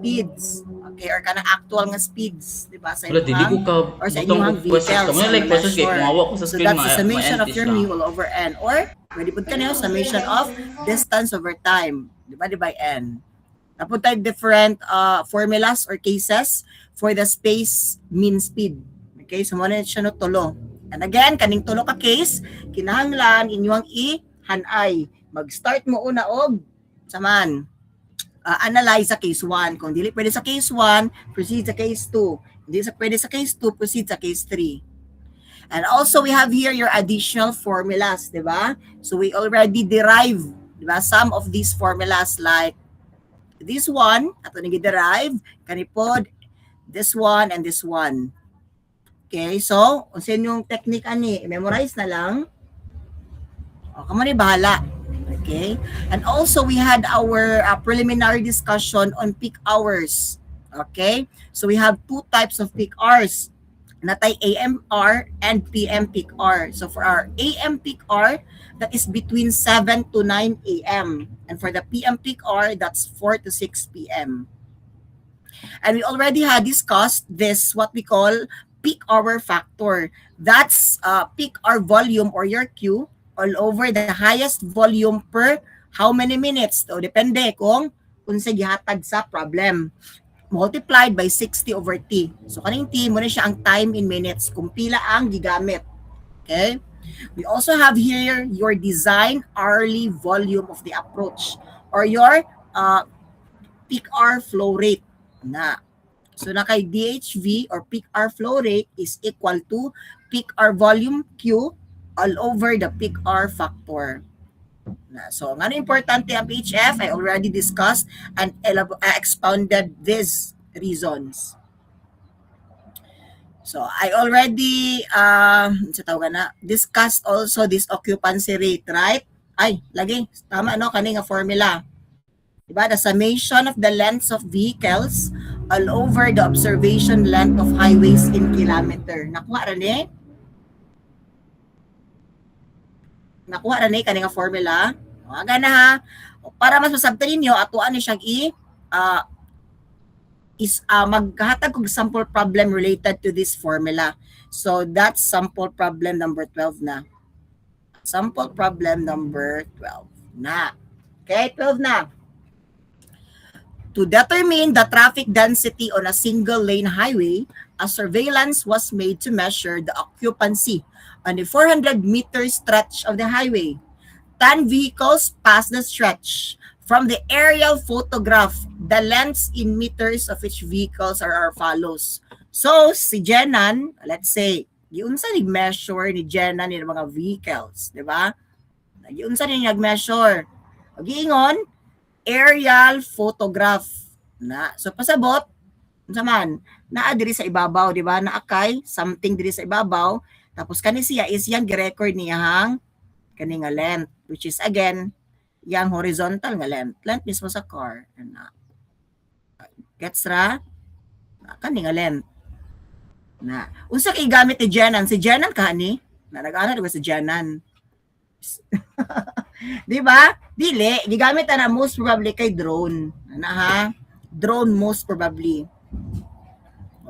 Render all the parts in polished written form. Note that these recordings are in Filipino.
speeds. Okay, or kanang actual nga speeds, di ba? Sa Wala, dili ko inyong ka or sa butang inyong og questions ka. vehicles Muna na like questions kay kung measure. hawa ko sa So screen, that's the summation of ma-entis your lang. mu over n, or pwede po ka niyo summation of distance over time, divided by n. Tapos tayo different formulas or cases for the space mean speed. Okay, so muna siya no tulo. And again, kaning tulo ka case, kinahanglan inyong i-hanay. Mag-start mo una og saman analyze sa case 1. Kung dili pwede sa case 1, proceed sa case 2. Hindi sa pwede sa case 2, proceed sa case 3. And also we have here your additional formulas, di ba? So we already derive, di ba, some of these formulas like this one, ato nag-derive, kanipod, this one, and this one. Okay, so, kung sa inyong technique ani, memorize na lang. O, kamo ni bahala. Okay, and also we had our preliminary discussion on peak hours. Okay, so we have two types of peak hours. Natay AMR and PM peak hour. So for our AM peak hour, that is between 7 to 9 a.m. And for the PM peak hour, that's 4 to 6 p.m. And we already had discussed this, what we call peak hour factor. That's peak hour volume or your Q all over the highest volume per how many minutes. So depende kung sa gihatag sa problem. Multiplied by 60 over T. So kaning T, muna siya ang time in minutes kung pila ang gigamit. Okay? We also have here your design hourly volume of the approach or your peak hour flow rate. Na. So na kay DHV or peak hour flow rate is equal to peak hour volume Q all over the peak hour factor. So, ano importante ang PHF? I already discussed and expounded these reasons. So, I already discussed also this occupancy rate, right? Ay, lagi, tama no, kaning nga formula. Diba? The summation of the lengths of vehicles all over the observation length of highways in kilometer. Nakuha rin eh? Nakuha rin eh kaning nga formula. Aga na ha. Para mas masabtan ninyo, atuan ni siyang maghatag kong sample problem related to this formula. So that's sample problem number 12 na. Sample problem number 12 na. Okay, 12 na. To determine the traffic density on a single lane highway, a surveillance was made to measure the occupancy on the 400 meter stretch of the highway. 10 vehicles pass the stretch. From the aerial photograph, the lengths in meters of each vehicles are follows. So, si Jenan, let's say, yun sa nag-measure ni Jenan ng mga vehicles, di ba? Yun sa nag-measure. Pag-iingon, aerial photograph. Na. So, pasabot, saman, naa diri sa ibabaw, di ba? Naakay, something diri sa ibabaw. Tapos, kani siya is yang gi-record niyang kani nga length, which is again yang horizontal nga length mismo sa car. Gets ra? Kani nga length. Na. Unsa kay gamit ni Jenan? Si Jenan kani? Nagana diba si Jenan? Di ba? Dili, gigamit na most probably kay drone. Ana ha? Drone most probably.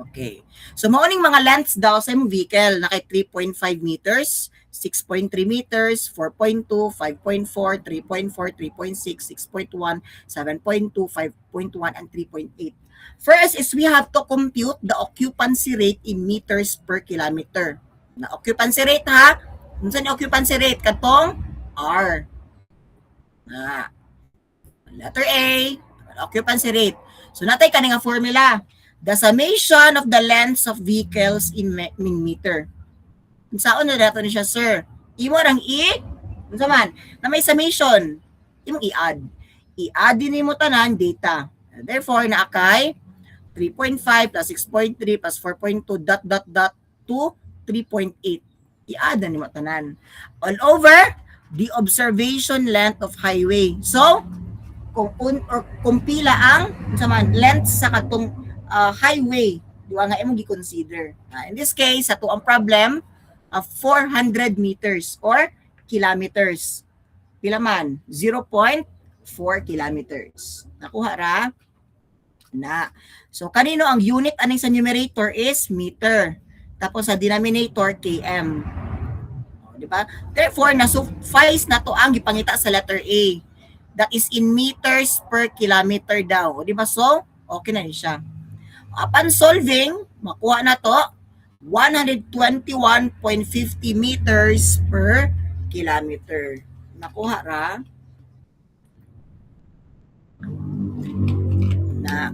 Okay. So maoning mga lengths daw sa imong vehicle na kay 3.5 meters, 6.3 meters, 4.2, 5.4, 3.4, 3.6, 6.1, 7.2, 5.1, and 3.8. First is we have to compute the occupancy rate in meters per kilometer. Na occupancy rate ha? Unsa ni occupancy rate? Katong R. Letter A, occupancy rate. So natay kani nga formula. The summation of the lengths of vehicles in meter. Unsaon na dato ni siya, sir? Imo rang unsa man na may summation, imong i-add. I-add din mo tanan data. Therefore naakay 3.5 plus 6.3 plus 4.2 to 3.8. I-add na nimo tanan. All over the observation length of highway. So kung pila ang unsa man length sa katong highway, diwa nga imong gi-consider. In this case, ato ang problem of 400 meters or kilometers. Pila man? 0.4 kilometers. Nakuha ra? Na. So kanino ang unit aning sa numerator is meter. Tapos sa denominator km. Di ba? Therefore, na-suffice na to ang gipangita sa letter A. That is in meters per kilometer daw. Di ba? So, okay na ni siya. Upon solving, makuha na to 121.50 meters per kilometer. Nakuha ra? Na.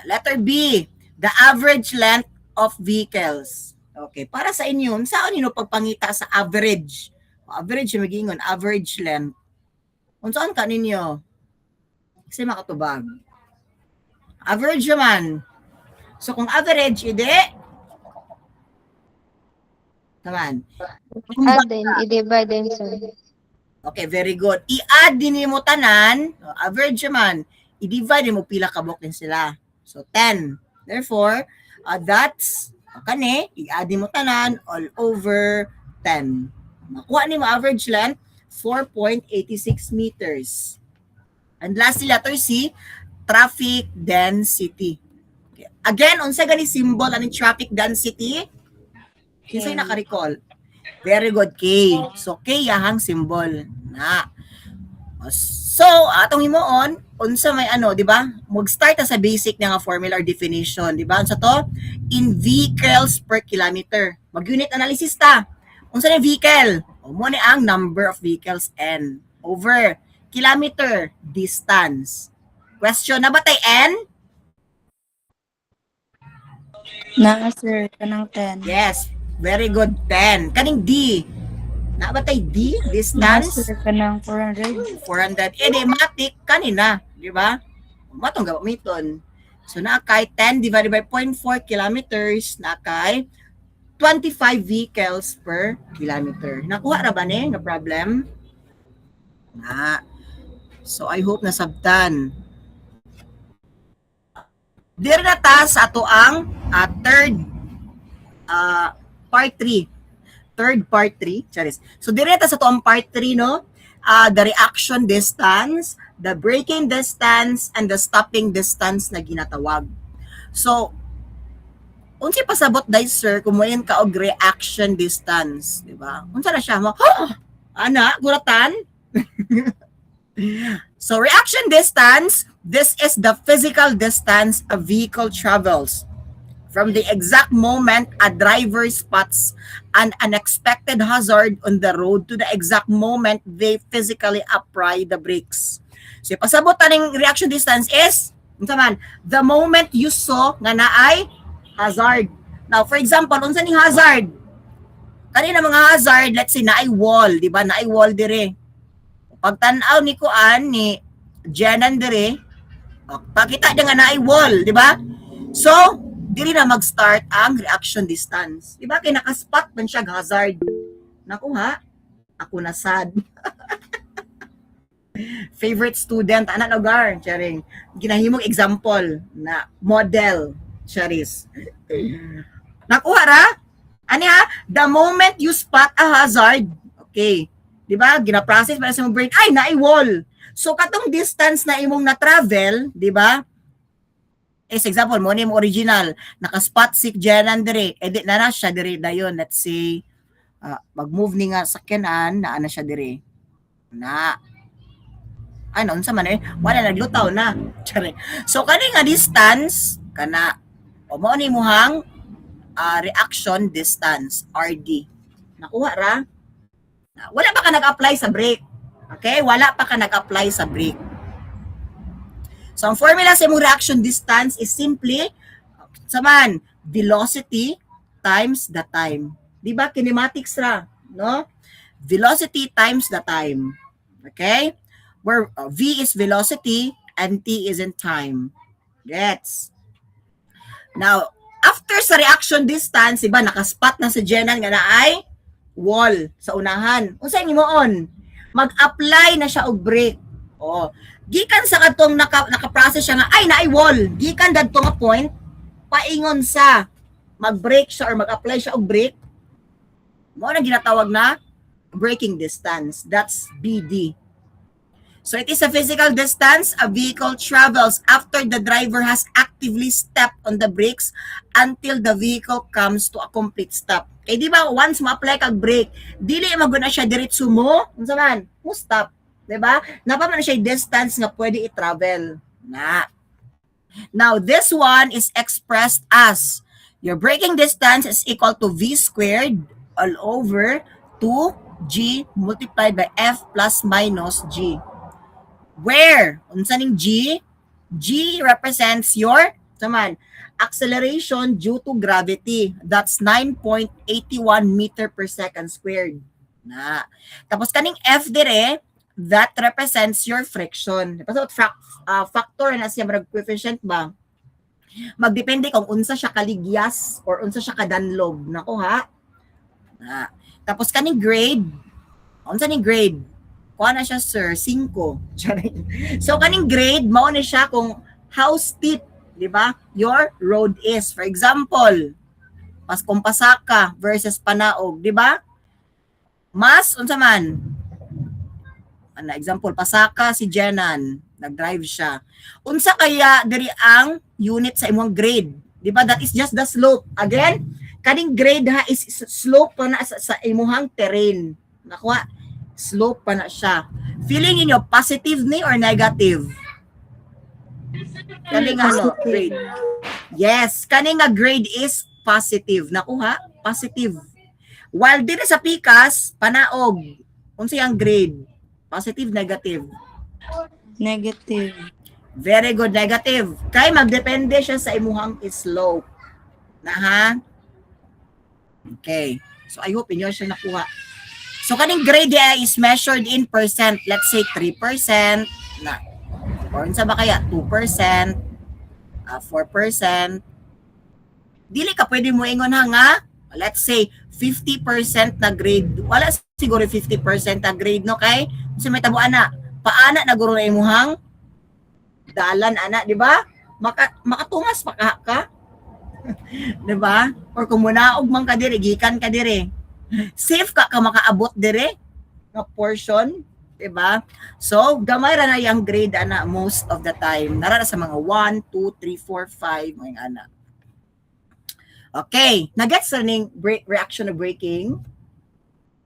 Letter B, the average length of vehicles. Okay, para sa inyo, saan nino pagpangita sa average? Average yung magiingon, average length. Kung saan ka ninyo? Kasi makatubag. Average naman. So kung average, ide? Naman. Add din, i-divide din, sir. Okay, very good. I-add din mo tanan, average naman, i-divide mo pila kabok din sila. So 10. Therefore, that's kani, i-add mo tanan all over 10. Makuha ni mo average length 4.86 meters. And lastly, letter C, traffic density. Okay. Again, unsa gani symbol aning traffic density? Kinsay naka-recall? Very good, K. So K yahang symbol na. So, atong himuon, unsa may ano, di ba? Mag-start sa basic nga formula or definition, di ba? Unsa to? In vehicles per kilometer. Mag-unit analysis ta. Unsa ni vehicle? O mo ni ang number of vehicles N over kilometer distance. Question na ba tay N? Na, sir, kanang 10. Yes, very good. 10. Kaning D. Na ba tay D? Na, Distance? sir, kanang 400. 400. Matik kanina, di ba? Matong gamiton. So na kay 10 divided by 0.4 kilometers, na kay 25 vehicles per kilometer. Nakuha ra ba ni nga problem? Na. So I hope nasabtan. Dire na ta sa ato ang third part 3. Third part 3, charis. So dire ta sa ato ang part 3 no. The reaction distance, the braking distance, and the stopping distance na ginatawag. So unsa pasabot dai sir kung moyen ka og reaction distance, di ba? Unsa na siya mo? Ana, guratan? So reaction distance, this is the physical distance a vehicle travels from the exact moment a driver spots an unexpected hazard on the road to the exact moment they physically apply the brakes. So pasabot taning reaction distance is the moment you saw nga naay hazard. Now for example, unsa ning hazard? Kanina mga hazard, let's say naay wall, di ba? Naay wall dire. Pagtan-aw ni kuan ni Jenan dire, pakita dia nga naay wall, di ba? So, dili na mag-start ang reaction distance. Di ba kay nakaspot man siya hazard. Naku ha, ako na sad. Favorite student, ana lugar, charing. Ginahimong example na model, charis. Nakuha ra? Ani ha, the moment you spot a hazard, okay, di ba, gina-process para sa mong brain, ay, naay-wall. So, katong distance na imong na-travel, di ba, as example, mo ni imong original, naka-spot si Jenan dire, edit na siya dire dayon, let's say, mag-move ni nga sakyanan, na siya dire. Na, ano, unsa man wala naglutaw na. So, kani nga distance, kana, o mo ni muhang reaction distance, RD. Nakuha ra? Wala pa ka nag-apply sa brake. Okay? Wala pa ka nag-apply sa brake. So, ang formula sa imong reaction distance is simply, velocity times the time. Di ba? Kinematics ra. No? Velocity times the time. Okay? Where V is velocity and T is in time. Gets? Now, after sa reaction distance, iba, nakaspot na si Jenan nga na ay wall sa unahan. Unsa yung imoon? Mag-apply na siya og brake. O, gikan sa katong naka-process siya nga, ay naay wall. Gikan dadto nga point, paingon sa mag-brake siya or mag-apply siya og brake. Mo na ginatawag na braking distance. That's BD. So it is a physical distance a vehicle travels after the driver has actively stepped on the brakes until the vehicle comes to a complete stop. Kaya di ba, once ma-apply kag brake, dili maguna siya diretso mo, unsa man, mo stop. Di ba? Napa man siya distance nga pwede i-travel. Na. Now, this one is expressed as your braking distance is equal to V squared all over 2G multiplied by F plus minus G. Where? Unsa ning G? G represents your acceleration due to gravity. That's 9.81 meter per second squared. Na. Tapos kaning F dire, that represents your friction. So, factor na siya marag coefficient ba? Magdepende kung unsa siya kaligyas or unsa siya kadanlog. Nako ha. Na. Tapos kaning grade, unsa ning grade? Kuha na siya, sir, 5. So, kaning grade, mao na siya kung how steep, di ba, your road is. For example, kung Pasaka versus Panaog, di ba? Mas, unsa man? Example, Pasaka, si Jenan, nag-drive siya. Unsa kaya diri ang unit sa imong grade? Di ba? That is just the slope. Again, kaning grade ha is slope pa na sa imong terrain. Nakuha, slope pa na siya. Feeling niyo positive ni or negative? Kaning ano, grade. Yes, kaning nga grade is positive. Nakuha, positive. While dito sa Pikas, Panaog, unsa ang grade? Positive, negative? Negative. Very good, negative. Kay magdepende siya sa imuhang slope. Na ha? Okay. So I hope inyo siya nakuha. So, kaning grade is measured in percent. Let's say 3%. Na. Or unsa ba kaya? 2%. 4%. Dili ka pwede mo ingon nga. Let's say 50% na grade. Wala siguro 50% na grade, no? Kay, kasi may tabuan na. Paana na guro na imuhang dalan, ana, di ba? Makatungas pa ka. Di ba? Or kung munaog man ka diri, gikan ka diri. Safe ka makaabot dire nga portion, diba? So, gamay ra na yung grade ana most of the time. Nara sa mga 1, 2, 3, 4, 5 mga ana. Okay, na-gets na ning reaction of braking?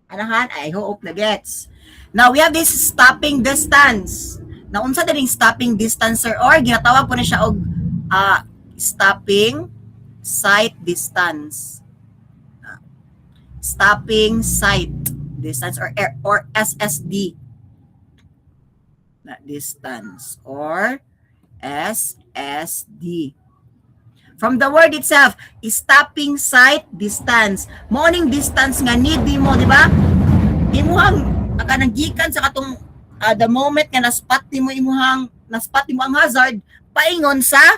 Anahan, I hope na-gets. Now, we have this stopping distance. Na unsa dining stopping distance or ginatawag po na siya og stopping sight distance. Stopping sight distance or SSD na distance or SSD. From the word itself, stopping sight distance. Morning distance nga need mo, di ba? Imuhang akananggikan sa katong the moment nga na-spot mo ang hazard, paingon sa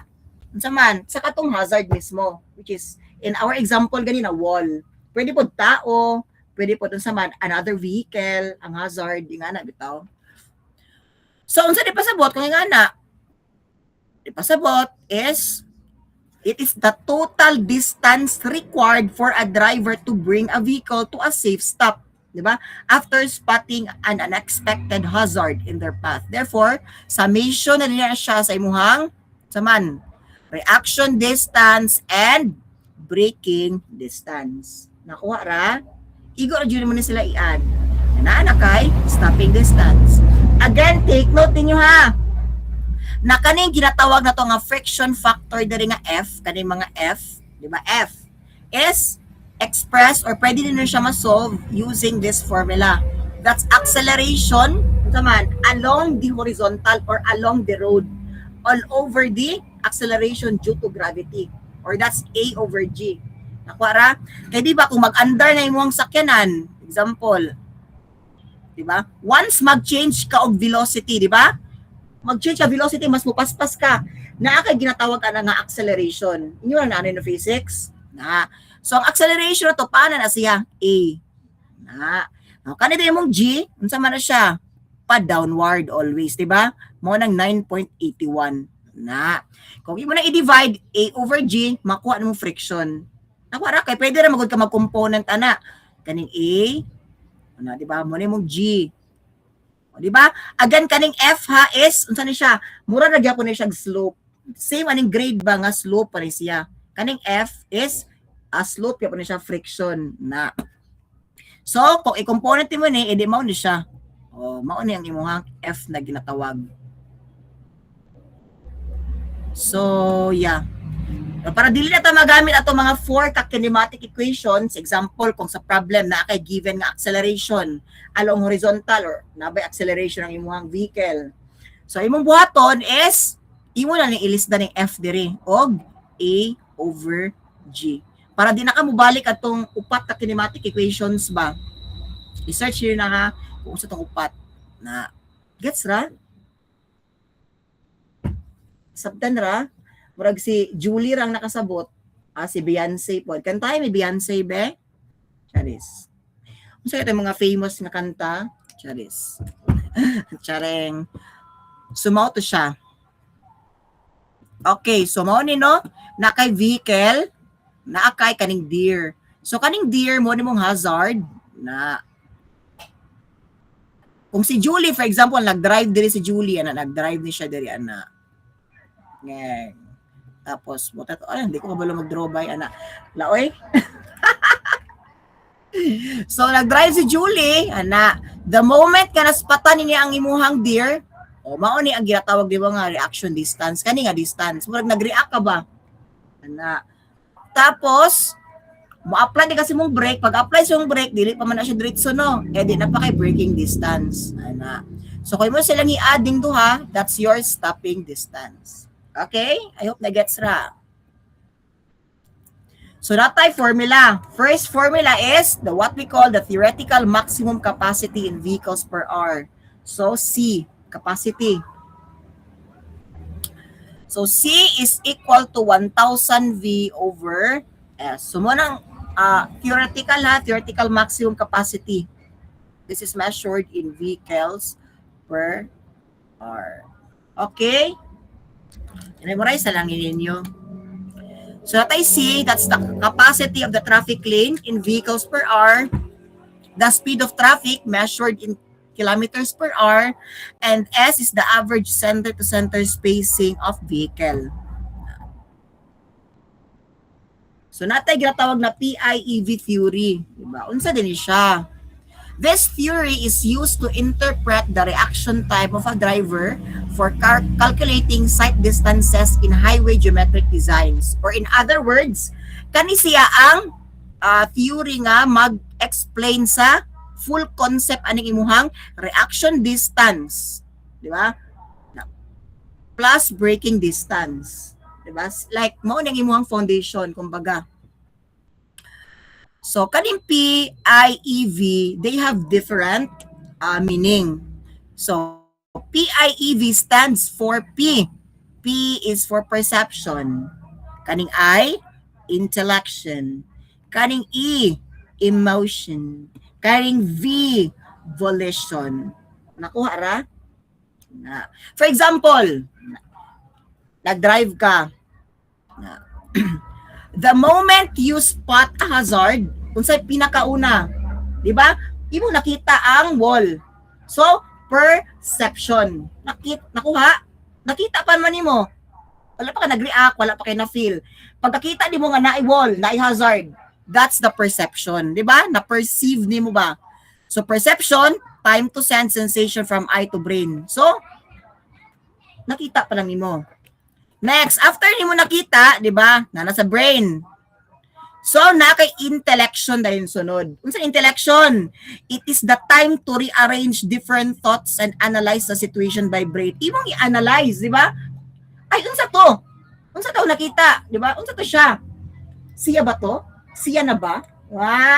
katong hazard mismo, which is in our example ganina wall. Pwede po tao, pwede po dun sa another vehicle, ang hazard, yung nga na, bitaw. So, unsa di pasabot, kung yung nga na, di pasabot is, it is the total distance required for a driver to bring a vehicle to a safe stop, di ba? After spotting an unexpected hazard in their path. Therefore, summation na nila siya sa imuhang, reaction distance and braking distance. Nakuha ra, igo na dyan mo na sila i-add. Nana kay stopping distance. Again, take note ninyo ha. Na kaning ginatawag na to nga friction factor diri nga F, kaning mga F, di ba? F is expressed or pwede din siya ma-solve using this formula. That's acceleration along the horizontal or along the road all over the acceleration due to gravity. Or that's A over G. Nakuha? Kaya di ba kung mag-under na imong sakyanan, example, di ba? Once mag-change ka og velocity, di ba? Mag-change ka velocity, mas mupaspas ka. Naa kay ginatawag ana nga acceleration. Inyo na ano physics? Na. So ang acceleration to paano na siya? A. Na. Now, kanina imong G, unsa man na siya? Pa downward always, di ba? Mo nang 9.81. Na. Kung imo na i-divide A over G, makuha mo friction. Nakuha ra kay pwede ra magud ka mag-component ana. Kaning A, ano, di ba? Mo na imong G. O, di ba? Again, kaning F ha is, unsa ni siya? Mura na gyapon ni siya slope. Same aning grade ba nga slope pa rin siya. Kaning F is a slope gyapon ni siya friction na. So, kung i-component mo ni, edi mao ni siya. O, mao ni ang imong F na ginatawag. So, yeah. Para dili na ta magamit ato mga 4 ka kinematic equations, example kung sa problem na kay given nga acceleration along horizontal or nabay acceleration ang imong vehicle. So imong buhaton is imo na ni ilis na ning F diri og A over G. Para di na ka mobalik atong upat ka kinematic equations ba. I-search niyo na ha kung sa tong upat na gets ra? Sabtan ra? Murag si Julie rang nakasabot, si Beyonce po. Kantay may Beyonce be? Charis. Unsa kay mga famous nga kanta? Charis. Chareng. Sumaw to siya. Okay, so mao ni no, na kay vehicle, na kay kaning deer. So kaning deer mo ni mong hazard na kung si Julie for example nag-drive diri si Julie ana nag-drive ni siya diri ana. Ngeng. Tapos, buta to, ay, hindi ko kabalo mag-draw by, anak. Laoy. So, nag-drive si Julie, anak. The moment ka naspatan niya ang imuhang deer, o mao ni ang ginatawag di ba nga reaction distance, kani nga distance. Murag nag-react ka ba? Anak. Tapos, mo-apply di kasi mong brake. Pag-apply sa mong brake, dili pa man na siya diretso, no? Eh, di na pa kay braking distance. Anak. So, kung mo silang i-adding duha, that's your stopping distance. Okay? I hope na gets ra. So that type formula. First formula is the what we call the theoretical maximum capacity in vehicles per hour. So C, capacity. So C is equal to 1000 V over S. So muna theoretical maximum capacity. This is measured in vehicles per hour. Okay? I-memorize na lang ninyo. So that I see, that's the capacity of the traffic lane in vehicles per hour, the speed of traffic measured in kilometers per hour, and S is the average center-to-center spacing of vehicle. So natay ginatawag na PIEV theory. Diba? Unsa din siya? This theory is used to interpret the reaction time of a driver for calculating sight distances in highway geometric designs. Or in other words, kani siya ang theory nga mag-explain sa full concept aning imuhang reaction distance, di ba? Plus braking distance, di ba? Like mao nang imuhang foundation kumbaga. So, kaning PIEV, they have different meaning. So, PIEV stands for P. P is for perception. Kaning I, intellection. Kaning E, emotion. Kaning V, volition. Nakuha ra? Na. For example, nag-drive ka. The moment you spot a hazard, unsay pinakauna, di ba? Imo nakita ang wall. So, perception. Nakuha? Nakita pa man nimo. Wala pa ka nag-react, wala pa kay na-feel. Pagkakita nimo nga naay wall, naay hazard, that's the perception, di ba? Na-perceive nimo ba? So, perception, time to sense sensation from eye to brain. So, nakita pa lang nimo. Next, after nimo nakita, di ba, na nasa brain. So, na kay intellection dahil sunod. Unsa intellection? It is the time to rearrange different thoughts and analyze the situation by brain. Imong i-analyze, di ba? Ay, unsa to? Unsa to nakita? Di ba? Unsa to siya? Siya ba to? Siya na ba?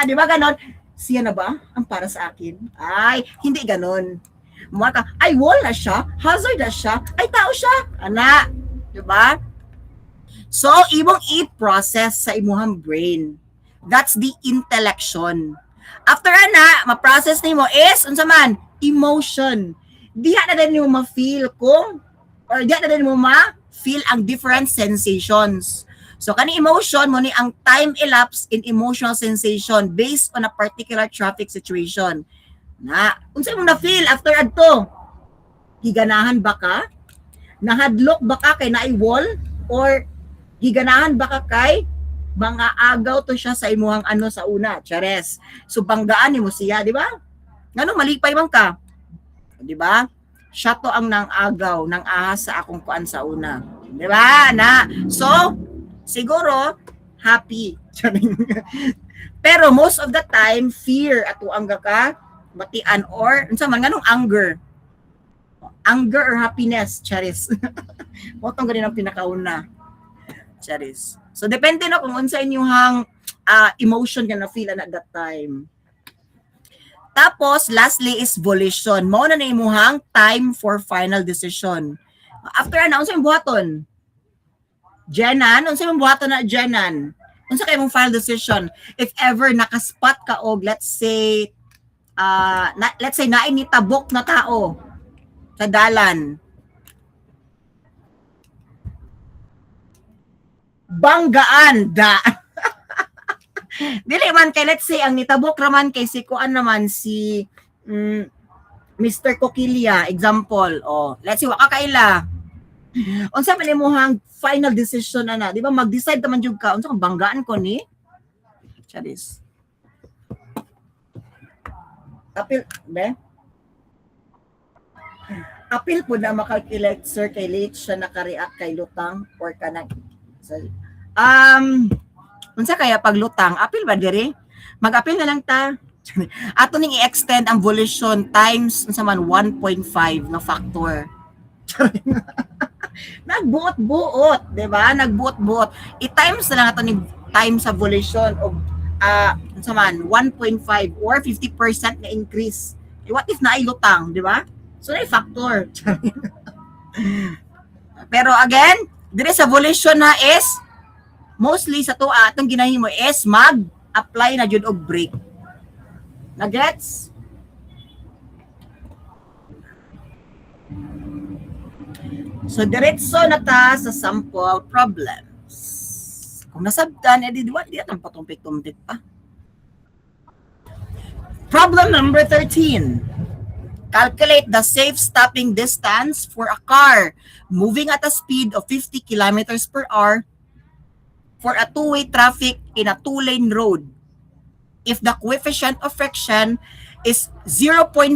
Di ba ganon? Siya na ba? Ang para sa akin? Ay, hindi ganon. Maka, ay, wall na siya. Hazard na siya. Ay, tao siya. Ana. Diba? So, imong i-process sa imuhang brain. That's the intellection. After ana, ma-process nimo is, unsa man, emotion. Diha na din mo ma-feel kung, or diha na din mo ma-feel ang different sensations. So, kani emotion mo ni ang time elapsed in emotional sensation based on a particular traffic situation. Na, unsay mo na feel after adto? Giganahan ba ka? Nahadlok ba ka kay naay wall? Or giganahan ba ka kay mga agaw to siya sa imuhang ano sa una? Chares. So banggaan nimo siya, di ba? Ngano malipay man ka? Di ba? Siya to ang nang agaw, nang ahas sa akong kuan sa una. Di ba? Na. So, siguro happy. Pero most of the time fear ato ang ka batian or unsa man nganong anger or happiness, charis. Mo tong ganin ang pinakauna, charis. So depende na kung unsa inyong emotion nga na feel at that time. Tapos lastly is volition. Mao na imuhang time for final decision. After ana unsa imong buhaton? Jenan, unsa imong buhaton na Jenan? Unsa kay imong final decision? If ever nakaspot ka og let's say naay ni tabok na tao sa dalan. Banggaan da. Dili man kay let's say ang nitabok raman kay si kuan naman si Mr. Coquilla, example. Oh, let's say waka kaila. Unsa man imong final decision ana, di ba? Mag-decide ta man jud ka unsa kang banggaan ko ni? Charis. Apil, be? Apil po na makalculate, sir, kay late siya nakareact kay lutang or kanang unsa kaya pag lutang? Apil ba diri? Mag-apil na lang ta. Ato ning i-extend ang volition times unsa man 1.5 na factor. Nagbuot-buot, di ba? Nagbuot-buot. I-times na lang ato ning time sa volition o unsa man 1.5 or 50% na increase. What if naay lutang, di ba? So na factor. Pero again, dire sa volition na is mostly sa to atong ginahimo is mag-apply na jud og break. Na gets? So diretso na ta sa sample problems. Kung nasabtan, edi di atang patumpik-tumpik pa. Problem number 13. Calculate the safe stopping distance for a car moving at a speed of 50 kilometers per hour for a two-way traffic in a two-lane road. If the coefficient of friction is 0.40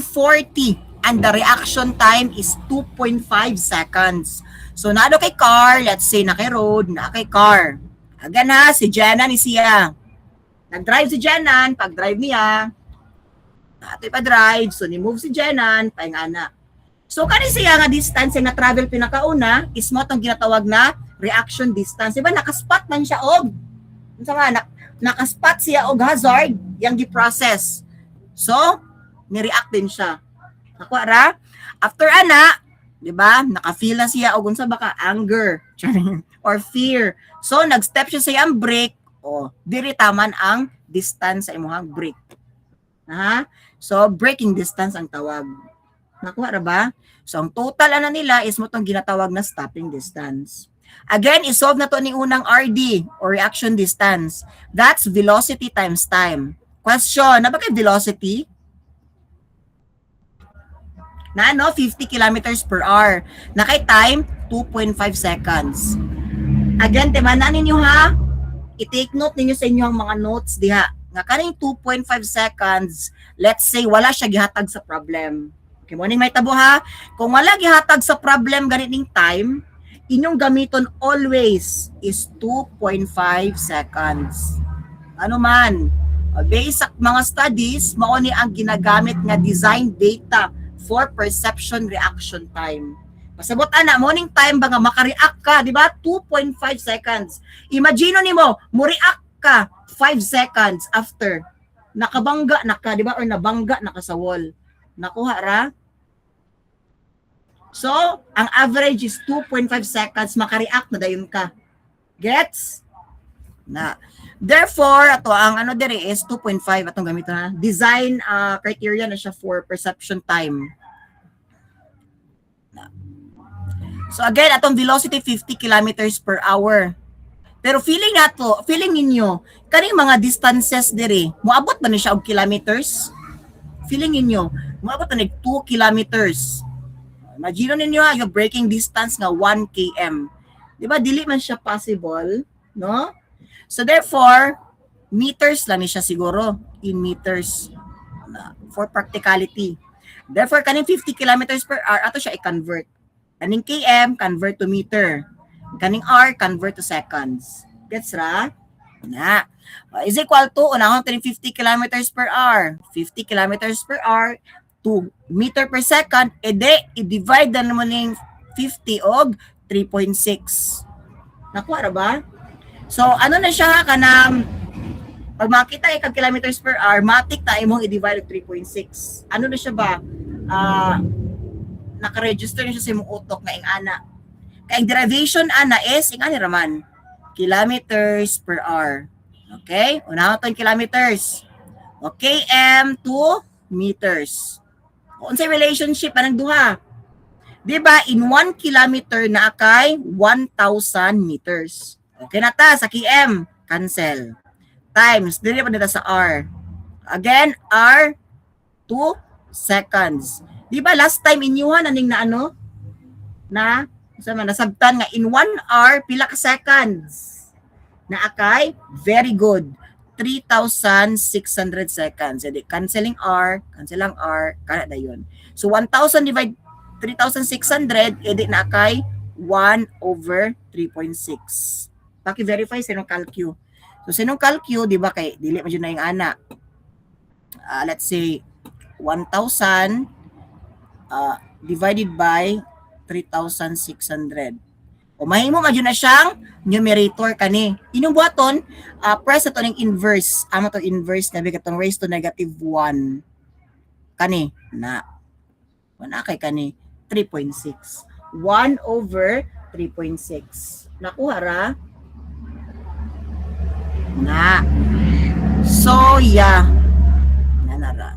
and the reaction time is 2.5 seconds. So, naado kay car, let's say na kay road, na kay car. Agan ha, si Jenan ni siya. Nag-drive si Jenan, pag-drive niya, ato'y pa-drive, so ni-move si Jenan, paingana. So, kani siya nga distance na travel pinakauna, is mo itong ginatawag na reaction distance. Diba, nakaspot man siya og, nakaspot siya og hazard, yung gi-process. So, ni-react din siya. Nakuha ra? After ana, di ba, naka-feel na siya og unsa baka anger or fear. So, nag-step siya sa iyang brake, diri taman ang distance sa imong brake. Ha? So, braking distance ang tawag. Nakuha ra ba? So, ang total ana nila is mo tong ginatawag na stopping distance. Again, isolve na to ni unang RD or reaction distance. That's velocity times time. Question, na ba kay velocity? Na 50 kilometers per hour. Na kay time, 2.5 seconds. Again, timanan ninyo ha. I-take note ninyo sa inyong mga notes diha. Nga kaning 2.5 seconds, let's say wala siya gihatag sa problem. Okay, morning may tabo ha. Kung wala gihatag sa problem ganiting time, inyong gamiton always is 2.5 seconds. Ano man, based sa mga studies, mao ni ang ginagamit nga design data for perception reaction time. Pasabot ana, morning time ba nga makareact ka, di ba? 2.5 seconds. Imagine nimo, mo react ka 5 seconds after nakabangga na ka, di ba? Or nabangga na ka sa wall. Nakuha ra? So, ang average is 2.5 seconds, makareact na dayon ka. Gets? Na. Therefore, ato ang ano dire is 2.5 atong gamiton na. Design criteria na siya for perception time. So again, atong velocity 50 kilometers per hour. Pero feeling ninyo, kaning mga distances dire, moabot ba ni siya og kilometers? feeling ninyo, maabot na 2 kilometers. Imagine ninyo ha, yung braking distance nga 1 km. Di ba, dili man siya possible, no? So therefore, meters lang ni siya siguro, in meters, for practicality. Therefore, kaning 50 kilometers per hour, ato siya i-convert. Kaning km, convert to meter. Kaning r, convert to seconds. Gets ra? Na. Is equal to, unahon kaning 50 kilometers per hour. 50 kilometers per hour to meter per second, ede, i-divide na naman yung 50 og 3.6. Nakuha ra ba? So, ano na siya, kanang, pag makita ikag kilometers per hour, matik na imong i-divide og 3.6. Ano na siya ba? Naka-register na siya sa imong utok na ingana. Kaya derivation ana is, ingani raman, kilometers per hour. Okay? Unahan ito yung kilometers. Okay, km to meters. Kung sa relationship, anong duha? Diba, in 1 kilometer na kay 1,000 meters. Okay na ta, sa km, cancel. Times, dili pa nila sa r. Again, r, 2 seconds. Diba, last time inyuhan, aning na ano? Na, nasabtan nga, in 1 hour, pila ka seconds. Na akay, very good. 3,600 seconds. Jadi, canceling R, cancelang R, kana na yun. So, 1,000 divide 3,600, edi na kay 1 over 3.6. Paki-verify sinong calcu. So, sinong calcu, di ba kay, dili mo dyan na yung ana. Let's say, 1,000 divided by 3,600. O mahimo madyo na siyang numerator kani. Inong buhaton, press na to ng inverse. Amo to inverse na bigatong raised to negative 1. Kani na. Wala kay kani 3.6. 1 over 3.6. Nakuha ra? Na. So, yeah. Nanara.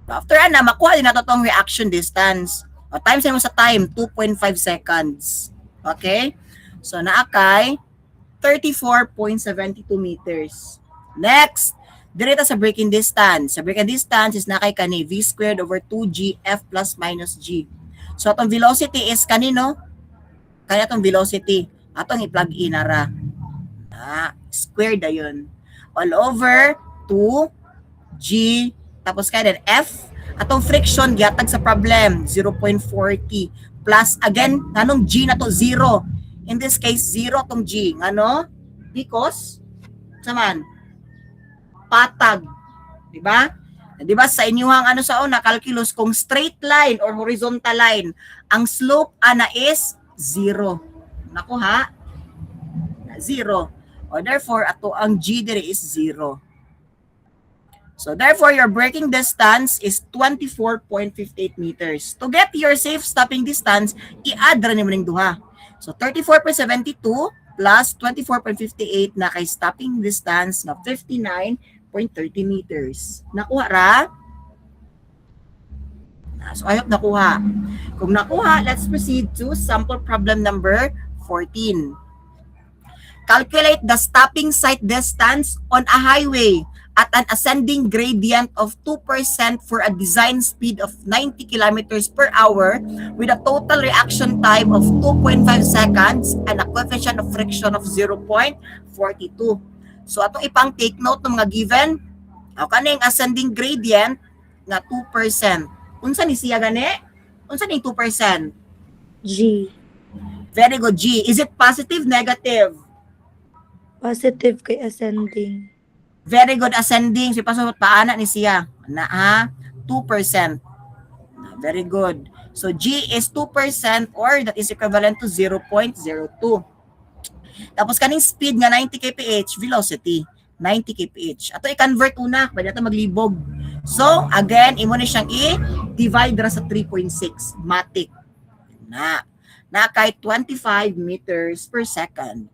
After na, makuha din nato tong reaction distance. O, times mo sa time, 2.5 seconds. Okay? So, naakay 34.72 meters. Next, direta sa braking distance. Sa braking distance is nakay kani v squared over 2g f plus minus g. So, atong velocity is kanino? Kaya atong velocity. Atong i-plug in ara. Squared na yun. All over 2g tapos kaya din f. Atong friction, giatag sa problem, 0.40. Plus, again, nanong G na to, 0. In this case, 0 tong G. Ano? Because, saman, patag. Diba? Diba sa inyuhang ano sa una, calculus, kung straight line or horizontal line, ang slope ana is 0. Naku ha? 0. O therefore, ato ang G dire is 0. So therefore, your braking distance is 24.58 meters. To get your safe stopping distance, i-add ra nimo ning duha. So 34.72 plus 24.58 na kay stopping distance na 59.30 meters. Nakuha ra? So I hope nakuha. Kung nakuha, let's proceed to sample problem number 14. Calculate the stopping sight distance on a highway at an ascending gradient of 2% for a design speed of 90 kilometers per hour with a total reaction time of 2.5 seconds and a coefficient of friction of 0.42. So atong ipang take note ng mga given. O kaning ascending gradient na 2%. Unsa ni siya gani? Unsa ning 2%? G. Very good, G. Is it positive, negative? Positive kay ascending. Very good, ascending. Si pasot paana ni siya. Na ha? 2%. Very good. So G is 2% or that is equivalent to 0.02. Tapos kaning speed nga 90 kph, velocity 90 kph. Ato i-convert una, pwede nato maglibog. So again, imo ni siyang i-divide ra sa 3.6. Matik. Na kay 25 meters per second.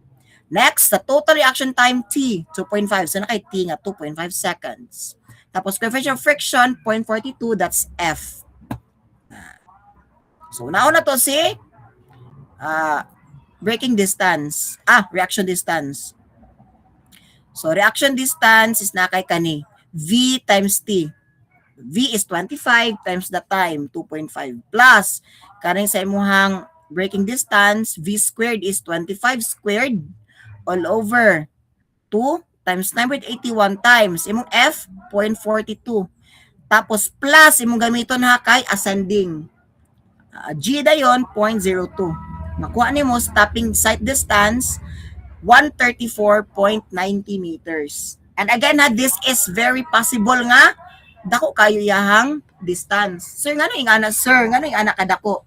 Next, the total reaction time T, 2.5. So, nakay T nga, 2.5 seconds. Tapos, coefficient of friction, 0.42, that's F. So, nauna to si braking distance. Reaction distance. So, reaction distance is nakay kani. V times T. V is 25 times the time, 2.5 plus kaning sa imuhang braking distance, V squared is 25 squared all over 2 times 9.81 times imong F, 0.42. Tapos plus imong gamiton ha kay ascending. G dayon, 0.02. Makuha nimo stopping sight distance, 134.90 meters. And again ha, this is very possible nga dako kayo yahang distance. Sir, ngano yung ana, sir? Ngano yung ana kadako?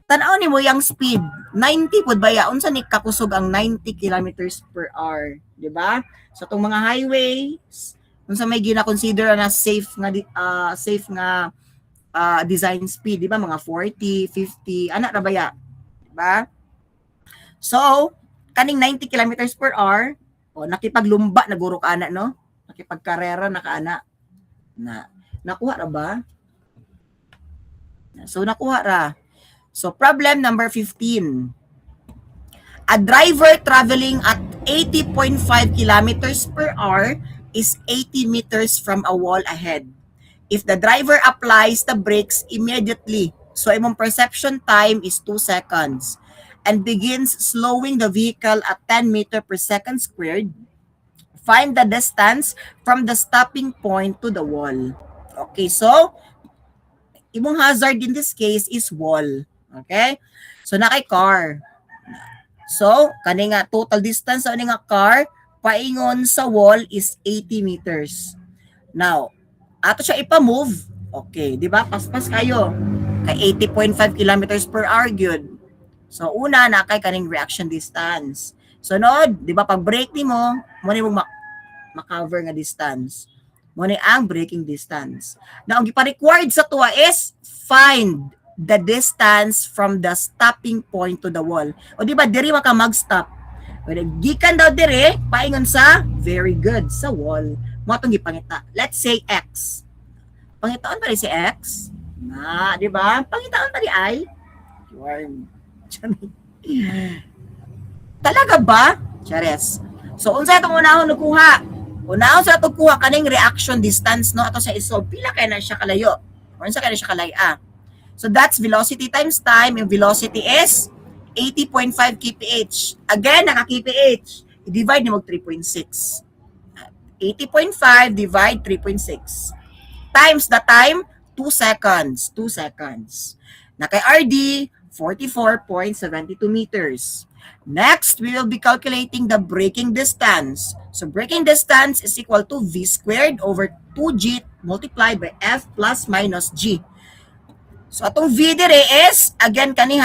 Tanaw ni mo yung speed. 90 pud ba ya? Unsa ni kakusog ang 90 kilometers per hour, di ba? So tong mga highways, unsa may gina-consider na safe nga design speed, di ba? Mga 40, 50, ana ra ba ya? Di ba? So, kaning 90 kilometers per hour, nakipaglumba na guro ka ana, no? Nakipagkarera na kaana. Nakuha ra ba? So, nakuha ra. So, problem number 15. A driver traveling at 80.5 kilometers per hour is 80 meters from a wall ahead. If the driver applies the brakes immediately, so imong perception time is 2 seconds, and begins slowing the vehicle at 10 meter per second squared, find the distance from the stopping point to the wall. Okay, so, imong hazard in this case is wall. Okay? So, na kay car. So, kani nga total distance sa nga car paingon sa wall is 80 meters. Now, ato siya ipa-move. Okay, di ba? Paspas kayo. Kay 80.5 kilometers per hour gyud. So, una na kay kaning reaction distance. Sunod, di ba pag brake nimo, mo ni mong ma-cover nga distance. Mo ni ang braking distance. Now, ang gipa-required sa tuwa is find the distance from the stopping point to the wall. O di ba diri ka mag-stop. Gikan daw diri paingon sa very good sa wall. Mo atong gipangita. Let's say X. Pangitaon pa rin si X. Na, di ba? Pangitaon pa rin ay. Talaga ba? Chares. So unsa itong unahon nagkuha? Unahon sa itong kuha kaning reaction distance no ato sa isolve. Pila kay na siya kalayo? Unsa kay na siya kalaya? So that's velocity times time. Yung velocity is 80.5 kph. Again, naka-kph. I-divide ni mo 3.6. 80.5 divide 3.6. Times the time, 2 seconds. 2 seconds. Na kay RD, 44.72 meters. Next, we will be calculating the braking distance. So braking distance is equal to V squared over 2G multiplied by F plus minus G. So atong V dire is again kani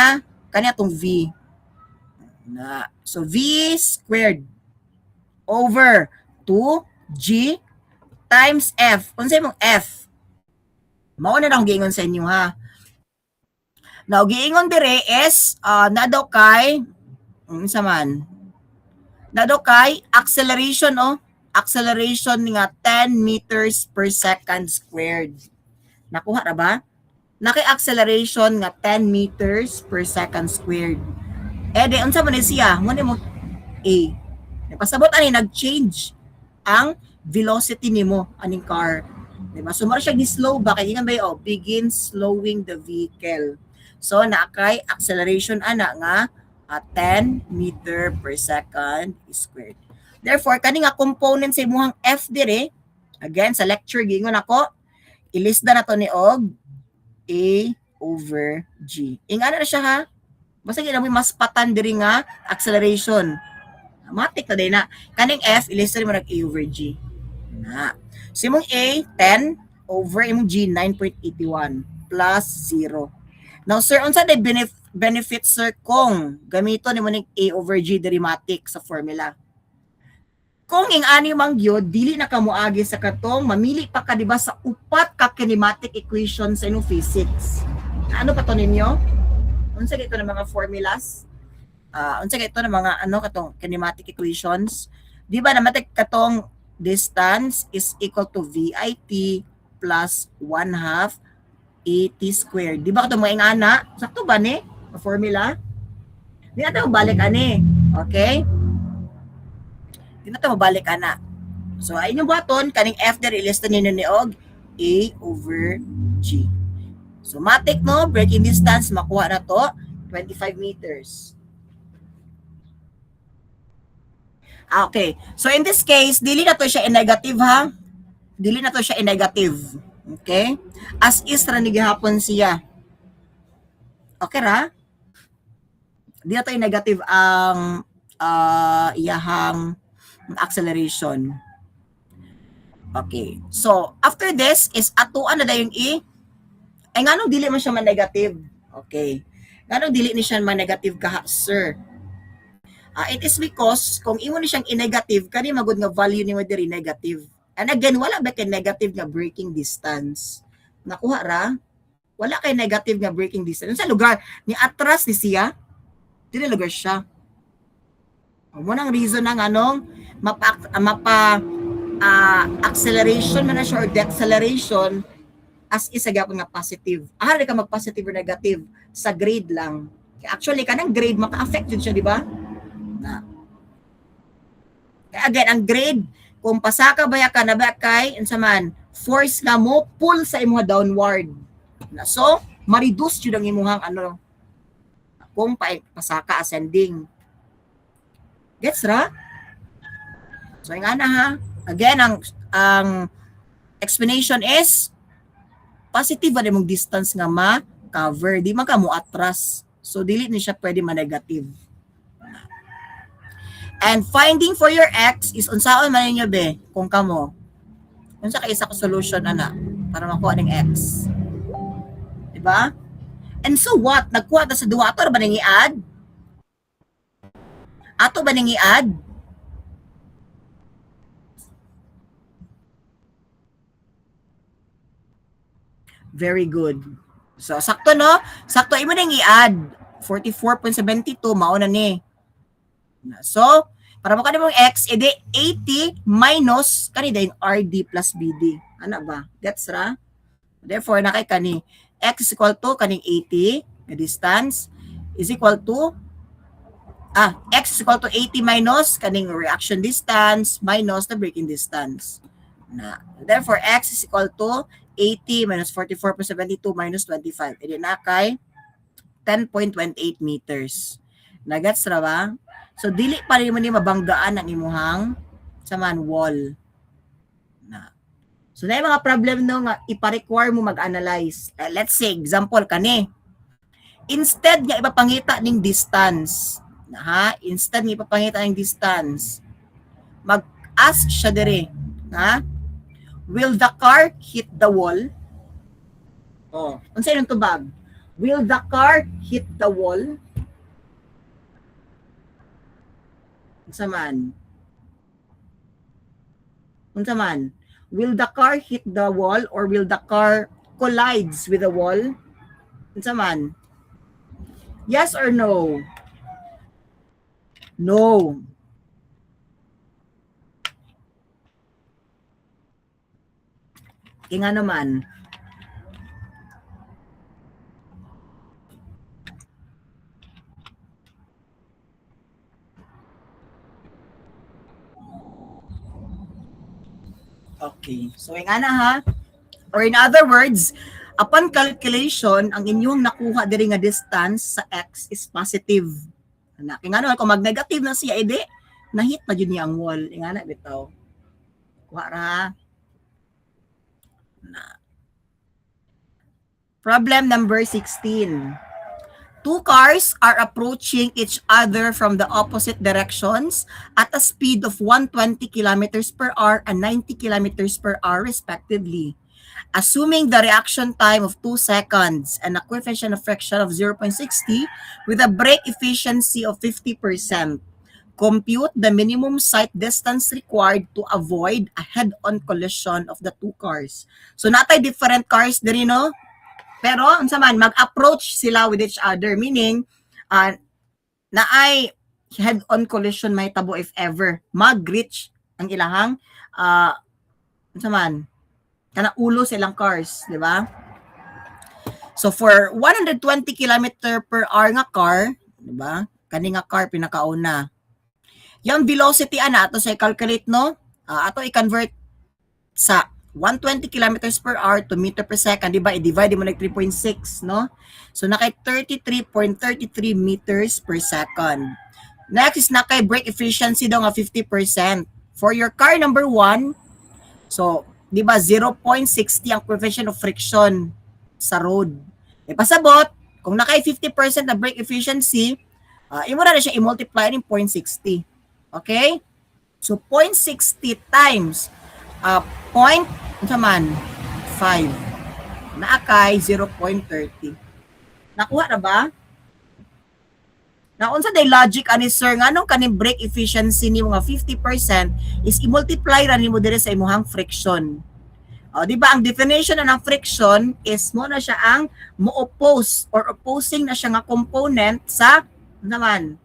atong V. So V squared over 2G times F. Unsay mong F? Mao na lang giingon sa inyo ha. Now giingon dire is nado kay unsa man? Nado kay acceleration acceleration nga 10 meters per second squared. Nakuha ra ba? Naki-acceleration nga 10 meters per second squared. De, unsa man siya? Muna mo A. Pasabot ani nag-change ang velocity nimo aning car. Diba? So, mara siya gi-slow ba? Kaya nga ba begin slowing the vehicle. So, nakay acceleration ana nga 10 meter per second squared. Therefore, kani nga component sa imuhang F dire, again, sa lecture, gingon ako, ilista na to ni Og, A over G. Ingana na siya ha. Basta gina mo mas patan diri nga acceleration. Matik na din na. Kaning F, ilista mo nag A over G. Na. So imong A, 10 over imong G, 9.81 plus 0. Now sir, unsa day benefit sir kung gamito nimo ning A over G derimatic sa formula? Kung ing-ani mang gyud dili na kamo agi sa katong mamili pa ka diba sa upat ka kinematic equation sa inyong physics. Ano pa to ninyo? Unsa gito ng mga formulas? Unsa gito ng mga katong kinematic equations? Di ba naman katong distance is equal to VIT plus 1/2 AT squared. Di ba katong mga ingana? Sakto ba ni? Formula? Di natin mabalik ani. Okay? Di natin mabalik ana. So ay inyong buhaton kaning F diri ilista ninyo ni og A over G. So matik no, braking distance makuha na to 25 meters. Okay. So in this case, dili na to siya in negative ha. Dili na to siya in negative. Okay? As is ra ni gihapon siya. Okay ra? Di na to in negative ang iyahang acceleration. Okay. So, after this is atuan na dayong E. Ay nganong dili man siya man negative? Okay. Nganong dili ni siya man negative ka, sir? It is because kung imo ni siyang i-negative, kani magud nga value ni mo diri negative. And again, wala ba kay negative nga braking distance? Nakuha ra? Wala kay negative nga braking distance. Sa lugar ni atras ni siya, dili lugar siya. Mo nang reason ng anong acceleration man na siya or deceleration as isa gyapon nga positive. Ahali ka mag-positive or negative sa grade lang. Actually, kanang grade maka-affect yun siya, di ba? Na. Kaya again, ang grade, kung pasaka baya ka na ba kay, unsa man, force nga mo, pull sa imo downward. Na. So, ma-reduce yun ang imuhang ano, kung pasaka ascending. Gets ra? So, nga na ha. Again, ang explanation is, positive ba mong distance nga ma-cover. Di man ka mo atras. So, dili ni siya pwede ma-negative. And finding for your x is unsaon man ninyo be kung kamo. Unsa kay isa ka solution ana para makuha ning x. Di ba? And so what? Nagkuha ta sa duwa ato ba ning i-add? Ato ba ning i-add? Very good. So sakto no? Sakto imo ning i-add 44.72 mao na ni. So, para mo kanimong x, edi 80 minus kanina yung RD plus BD. Ano ba? Gets ra? Therefore, nakay kani x is equal to kaning 80 na distance is equal to x is equal to 80 minus kaning reaction distance minus the braking distance. Therefore, x is equal to 80 minus 44.72 minus 25. Edi nakay 10.28 meters. Nagets ra ba? So, dili pa rin mo ni mabanggaan ang imuhang saman wall. So, na yung mga problem no nga ipa-require mo mag-analyze. Let's say, example kani. Instead nga ipapangita ning distance, instead nga ipapangita ning distance, mag-ask siya dire, will the car hit the wall? Oh, unsa yung tubag? Will the car hit the wall? Unsa man? Will the car hit the wall or will the car collides with the wall? Unsa man? Yes or no? No. Nga naman. Okay. So, nga na ha. Or in other words, upon calculation, ang inyong nakuha diri nga distance sa x is positive. Kaya nga naman, kung mag-negative na siya, edi, na-hit na dyan niya ang wall. Nga na, bitaw. Kuha ra. Problem number 16. Two cars are approaching each other from the opposite directions at a speed of 120 kilometers per hour and 90 kilometers per hour respectively. Assuming the reaction time of 2 seconds and a coefficient of friction of 0.60 with a brake efficiency of 50%, compute the minimum sight distance required to avoid a head-on collision of the two cars. So natay different cars diri no? Pero unsa man mag-approach sila with each other, meaning na ay head-on collision may tabo if ever mag-reach ang ilahang unsa man kana ulo silang cars, di ba? So for 120 km per hour nga car, di ba? Kani nga car pinakauna. Yung velocity ana to say calculate no, Ato i-convert sa 120 kilometers per hour to meter per second, di ba? I-divide mo like 3.6, no? So, nakay 33.33 meters per second. Next is nakay brake efficiency daw nga 50%. For your car number 1, so, di ba, 0.60 ang coefficient of friction sa road. E pasabot, kung nakay 50% na brake efficiency, imo na siya i-multiply ng 0.60. Okay? So, 0.60 times point naman 5 naakay 0.30. Nakuha na ba? Na unsa day logic ani sir nganong kaning brake efficiency nimo nga 50% is i-multiply ra nimo dire sa imong friction. Di ba ang definition na ng friction is mo na siya ang mo-oppose or opposing na siya nga component sa naman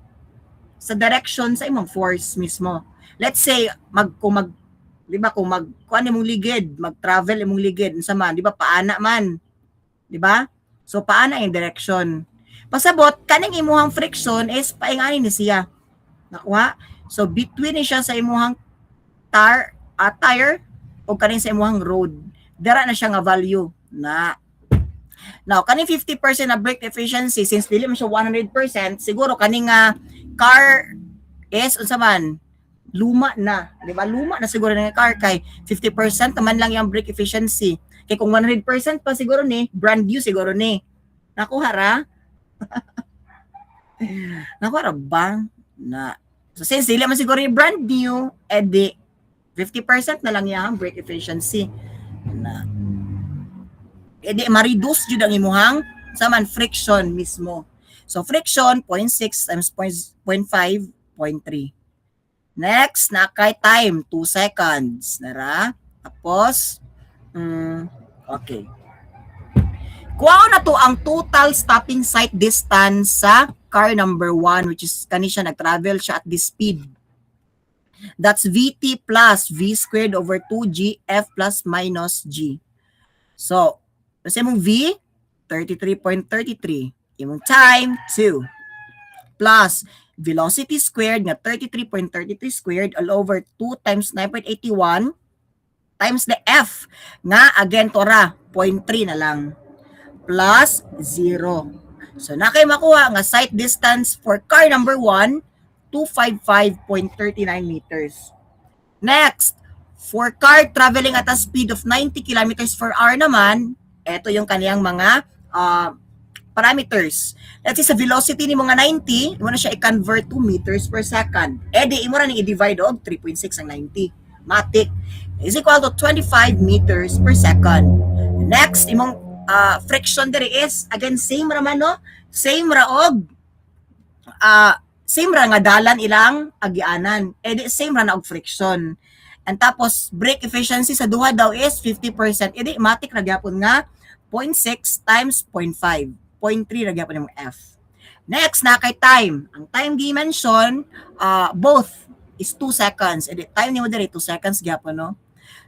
sa direction sa imong force mismo. Let's say di ba kung kuan imong ligid, mag-travel imong ligid unsa man, di ba paana man. Di ba? So paana yung direction. Pasabot kaning imuhang friction is paingani ni siya. Nakuha? So between ni siya sa imuhang tire o kaning sa imuhang road. Dara na siya nga value na. Now, kaning 50% na brake efficiency since dili man siya 100%, siguro kaning car is unsa man luma na, di ba? Luma na siguro ng car kay 50% naman lang yung brake efficiency. Kay kung 100% pa siguro ni, brand new siguro ni. Nakuha ra? Nakuha ra ba? Na. So since dili man siguro yung brand new, edi 50% na lang yung brake efficiency. Na. Edi ma-reduce jud ang imuhang saman friction mismo. So friction 0.6 times 0.5, 0.3. Next, nakay time, 2 seconds. Nara. Tapos, okay. Kuha na to ang total stopping sight distance sa car number 1, which is kani siya nag-travel siya at this speed. That's VT plus V squared over 2G F plus minus G. So, kasi mong V, 33.33. Imong time, 2. Plus, velocity squared nga 33.33 squared all over 2 times 9.81 times the F nga again tora 0.3 na lang plus 0. So nakay makuha nga sight distance for car number 1 255.39 meters. Next, for car traveling at a speed of 90 kilometers per hour naman, ito yung kaniyang mga parameters. Let's say sa velocity ni mga 90, imo na siya i-convert to meters per second. Di imo ra ni i-divide og 3.6 ang 90. Matik is equal to 25 meters per second. Next, imong friction diri is again same ra man no? Same ra og same ra nga dalan ilang agianan. Di same ra na og friction. And tapos brake efficiency sa duha daw is 50%. Di matik ra gyapon nga 0.6 times 0.5. 0.3 ra gyapon imong F. Next, na kay time. Ang time dimension, both is 2 seconds. Edi time nimo diri 2 seconds gyapon no.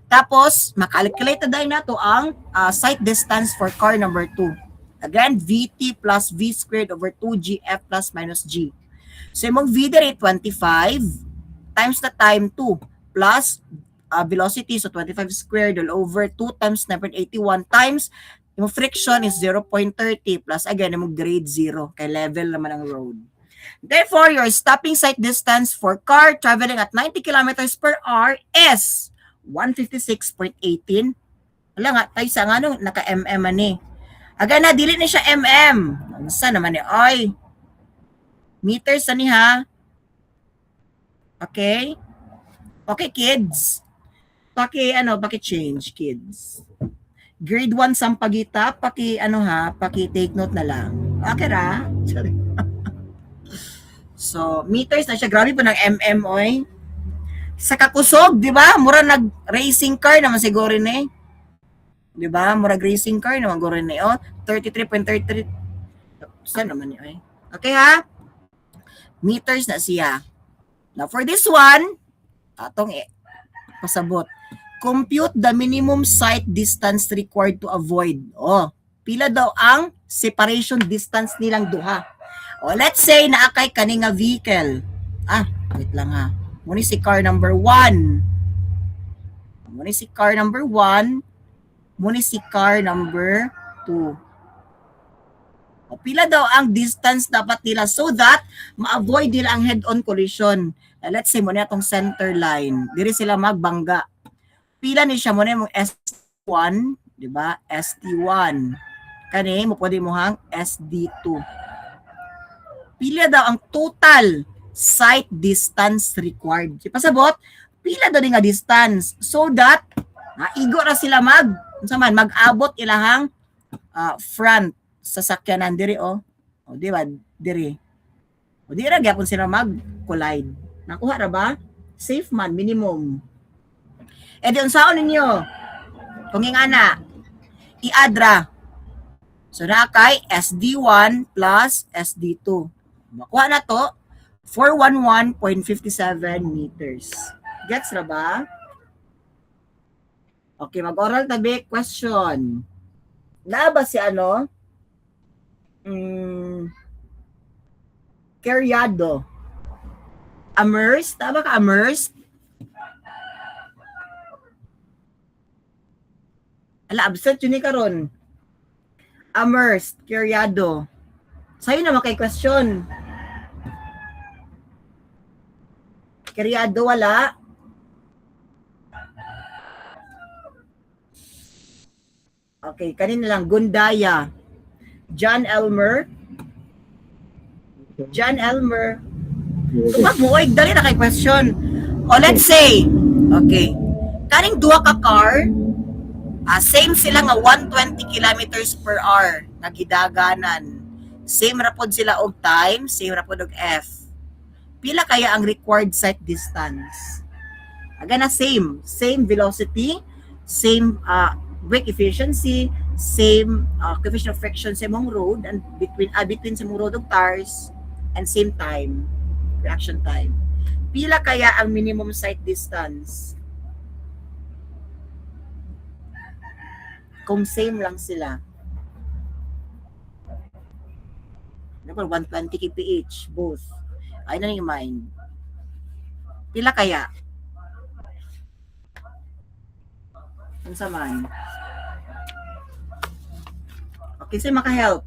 Tapos makalculate na na to ang sight distance for car number 2. Again, VT plus V squared over 2G F plus minus G. So imong V diri 25 times the time 2 plus velocity so 25 squared all over 2 times 9.81 times yung friction is 0.30 plus again yung grade 0 kay level naman ang road. Therefore, your stopping sight distance for car traveling at 90 kilometers per hour is 156.18. Wala nga, tayo sa nga nung naka-mm ani. Aga na, dili na siya mm. Saan naman ni? Oy. Meters ani ha. Okay? Okay, kids. Paki-change, kids. Grade 1 sampagita, paki-take note na lang. Okay ra? So, meters na siya. Grabe po ng mm, oy. Sa kakusog, di ba? Mura nag-racing car naman siguro ni. Di ba? Mura racing car naman siguro ni. Oh, 33.33. Saan naman ni, oy? Okay ha? Meters na siya. Now, for this one, atong pasabot. Compute the minimum sight distance required to avoid. Oh, pila daw ang separation distance nilang duha. Oh, let's say naakay kani nga vehicle. Wait lang ha. Muni si car number 1. Muna si car number 1, muna si car number 2. O, pila daw ang distance dapat nila so that ma-avoid nila ang head-on collision. Let's say, muna itong center line. Diri sila magbangga. Pila ni siya muna yung ST1, di ba? ST1. Kani, mo pwede mo hang SD2. Pila daw ang total sight distance required. Si pasabot, pila daw nga distance so that igo na sila mag-abot ilahang front sa sakyanan diri o di ba diri o di ra gyapon sila mag-collide. Nakuha ra ba? Safe man minimum. E di unsaon ninyo kung ingana i-add so na kay SD1 plus SD2 makuha na to 411.57 meters. Gets ra ba? Okay, mag-oral tabi question. Na ba si ano? Caryado. Amherst? Tama ka, Amherst? Ala, absent yun ni karon. Amherst, Caryado. Sa'yo naman kay question. Caryado, wala. Okay, kanina lang. Gundaya. John Elmer. John Elmer. Magbuoy, dali na kay question. O let's say, okay, kaning duha ka car, same sila nga 120 kilometers per hour na gidaganan. Same ra pod sila og time, same ra pod og F. Pila kaya ang required sight distance? Aga na same velocity, same brake efficiency, same coefficient of friction sa mong road and between sa mong road of tires and same time, reaction time. Pila kaya ang minimum sight distance? Kung same lang sila. Number 120 kph both. Ay na yung mind. Pila kaya? Kung sa man. Okay, sa'yo maka-help.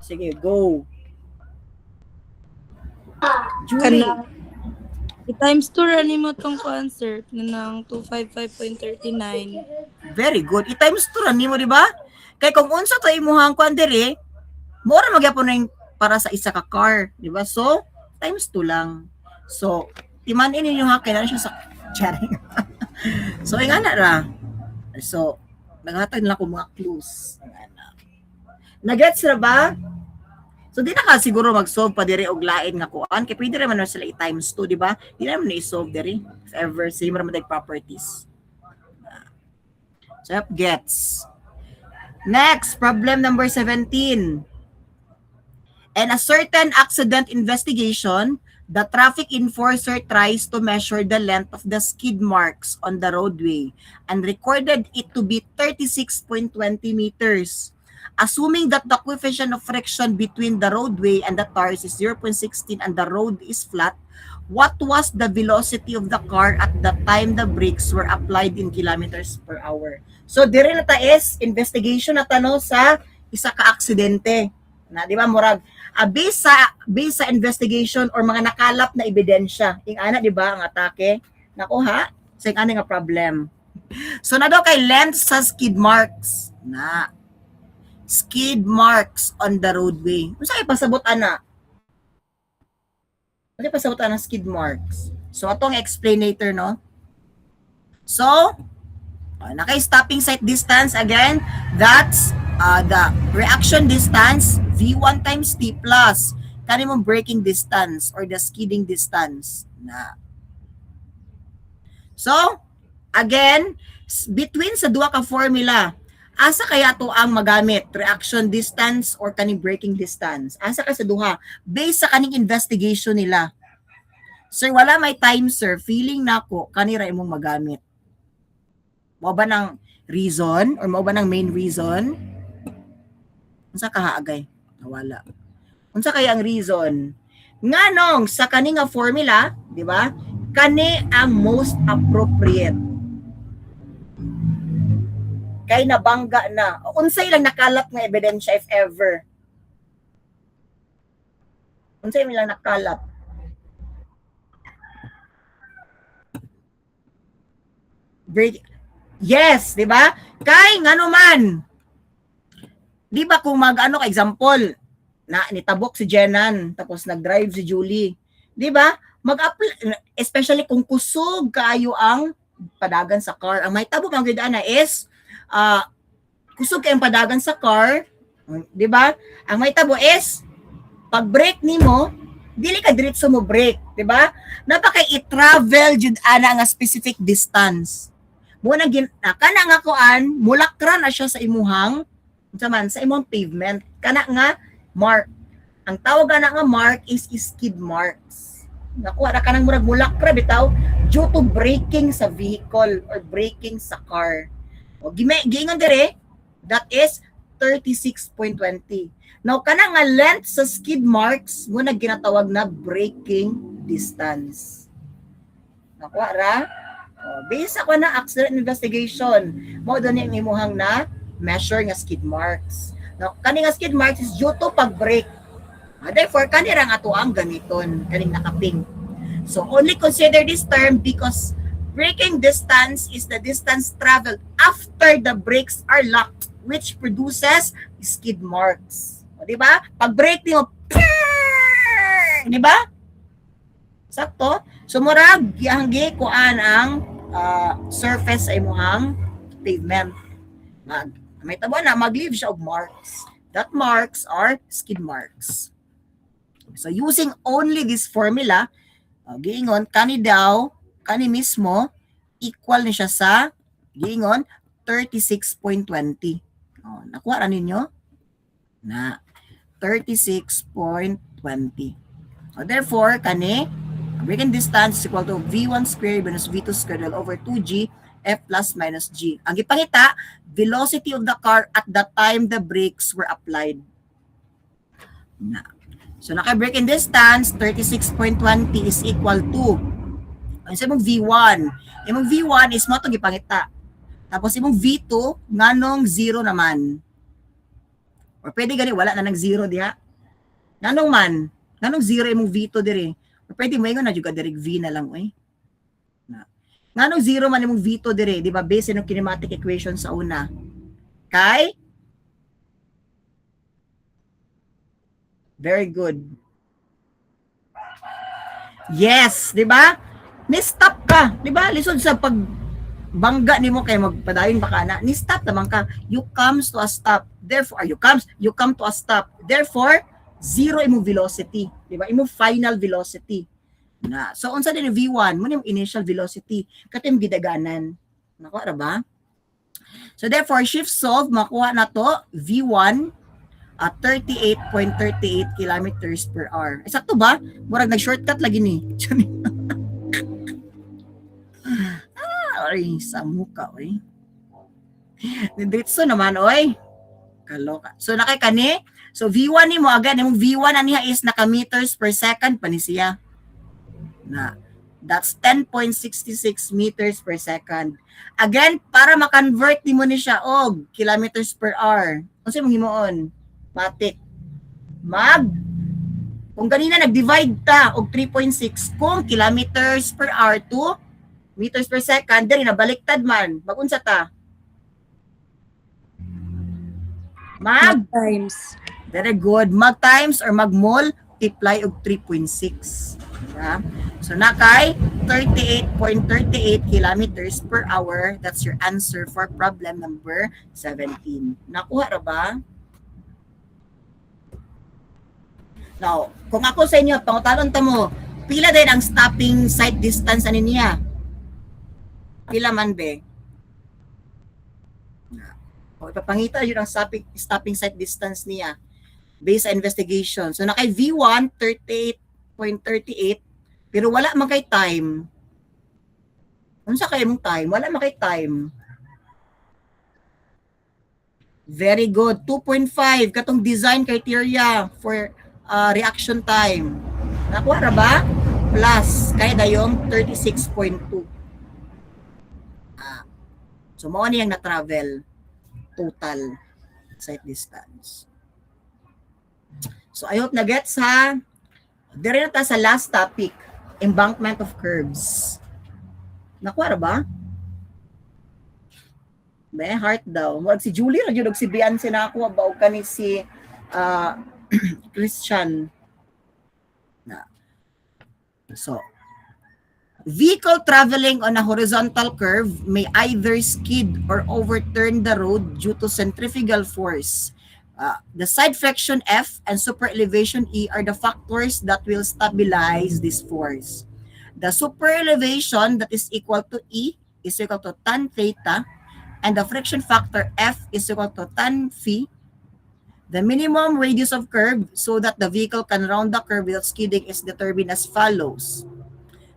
Sige, go. Julie. Kana. I-times 2 ra nimo tong concert ng 255.39. Very good. I-times 2 ra nimo, di ba? Kay kung unsa to imuhang kuan diri, mo ra magyapon ning para sa isa ka car, di ba? So, times 2 lang. So, timanin ninyo ha, kailan siya sa charing. So, ingana ra. So, naghatag na ko mga clues. Nagets ra ba? So, di na ka siguro mag-solve pa diri og lain nga kuan. Kaya pwede naman na sila i-times 2, di ba? Di naman na-solve diri. If ever, same naman like properties. So, gets. Next, problem number 17. In a certain accident investigation, the traffic enforcer tries to measure the length of the skid marks on the roadway and recorded it to be 36.20 meters. Assuming that the coefficient of friction between the roadway and the tires is 0.16 and the road is flat, what was the velocity of the car at the time the brakes were applied in kilometers per hour? So, dire na ta is investigation na tano sa isa ka aksidente. Na, di ba, murag, based sa investigation or mga nakalap na ebidensya. Yung ana, di ba, ang atake, nakuha sa yung nga problem. So, na daw kay length sa skid marks. Na, skid marks on the roadway. Kung saan ipasabot, ana? Ano ipasabot, ana, skid marks? So, atong explainator, no? So, naka-stopping sight distance, again, that's the reaction distance V1 times T plus kanimong braking distance or the skidding distance na. So, again, between sa duha ka formula, asa kaya to ang magamit? Reaction distance or kaning braking distance? Asa ka sa duha? Based sa kaning investigation nila. Sir, wala may time, sir. Feeling nako kanira imong magamit. Mao ba ng reason or mao ba ng main reason? Unsa ka haagay? Nawala. Unsa kaya ang reason? Nganong sa kaninga formula, di ba? kani ang most appropriate. Kay nabangga na. Unsay lang nakalat nga ebidensya if ever. Unsay lang nakalat. Yes, di ba? Kay ngano man. Di ba kung mag-ano ka example, na nitabok si Jenan tapos nag-drive si Julie. Di ba? Especially kung kusog kaayo ang padagan sa car. Ang may tabo mga gidana is kusog kayong padagan sa car, di ba? Ang may tabo is pag brake nimo, dili ka diretso mo brake, di ba? Napaka i-travel jud ana nga specific distance. Mo na kana nga kuan, mulakra na siya sa imuhang sa imong pavement. Kana nga mark. Ang tawag na nga mark is skid marks. Nakuha na ka ng murag mulakra bitaw due to braking sa vehicle or braking sa car. O giingon dire, that is 36.20. Now kana nga length sa skid marks mo na ginatawag na braking distance. Nakuha ra? Based ako na accident investigation, mo doon yung imuhang na measure nga skid marks. Now, kani nga skid marks is due to pag-brake. Therefore, kanirang ato ang gamiton, kaning nakaping. So, only consider this term because braking distance is the distance traveled after the brakes are locked, which produces skid marks. O, di ba? Pag-brake niyo, di ba? Sakto? So, murag, gihanggi kuan ang surface sa imuhang pavement. May tabo na, mag-leave siya of marks. That marks are skid marks. So, using only this formula, giingon, kani mismo, equal na siya sa, giingon, 36.20. Nakuha ra ninyo? Na, 36.20. Therefore, kani, braking distance is equal to V1 squared minus V2 squared all over 2G F plus minus G. Ang ipangita, velocity of the car at the time the brakes were applied. So, naka-braking distance, 36.20 is equal to, ano sa imong V1? Imong V1 is mo itong ipangita. Tapos imong V2, nganong 0 naman. Or pwede gani, wala na ng 0 diha. Nganong man? Nganong 0 imong V2 diri? Or pwede mo na juga direct V na lang, eh. Nganong 0 man imong V2 dire, di ba? Based on kinematic equation sa una. Kay? Very good. Yes, di ba? Ni-stop ka, di ba? Lisod sa pagbangga nimo kay magpadayon pa kana. Ni-stop naman ka. You comes to a stop. Therefore, you come to a stop. Therefore, 0 imong velocity, di ba? Imong final velocity. Na. So, unsa din yung V1, mo yung initial velocity, katim gidaganan. Nakuha ra ba? So, therefore, shift solve, makuha na to, V1 at 38.38 kilometers per hour. Sakto ba? Murag nag-shortcut lagi ni. Ay, sa muka, oy. Nindritso naman, oy. Kaloka. So, nakay kani, so V1 ni mo, again, yung V1 aniha is naka meters per second pa ni siya. Na that's 10.66 meters per second. Again, para ma-convert nimo ni siya og kilometers per hour. Unsa imong himuon? Matik. Kung ganina nag-divide ta og 3.6 kung kilometers per hour to meters per second, diri na baliktad man. Magunsa ta? Times. Very good. Mag times or mag multiply og 3.6. Yeah. So nakay 38.38 kilometers per hour. That's your answer for problem number 17. Nakuha ra ba? Now, kung ako sa inyo, pangutalon ta mo, pila din ang stopping sight distance ani niya? Pila man be? O ipapangita yun ang stopping sight distance niya based sa investigation. So nakay V1 38.38 pero wala man kay time. Unsa kay mong time? Wala man kay time. Very good. 2.5 katong design criteria for reaction time. Nakuha ra ba? plus kaya dayong 36.2. So mao niyang na-travel total sight distance. So I hope na gets ha. Dire na ta sa last topic, embankment of curves. Nakuha ba? May heart daw. Wag si Julie ra jud og si Beyonce na ako ba og kani si Christian. Na. So, vehicle traveling on a horizontal curve may either skid or overturn the road due to centrifugal force. The side friction F and super elevation E are the factors that will stabilize this force. The super elevation that is equal to E is equal to tan theta, and the friction factor F is equal to tan phi. The minimum radius of curve so that the vehicle can round the curve without skidding is determined as follows.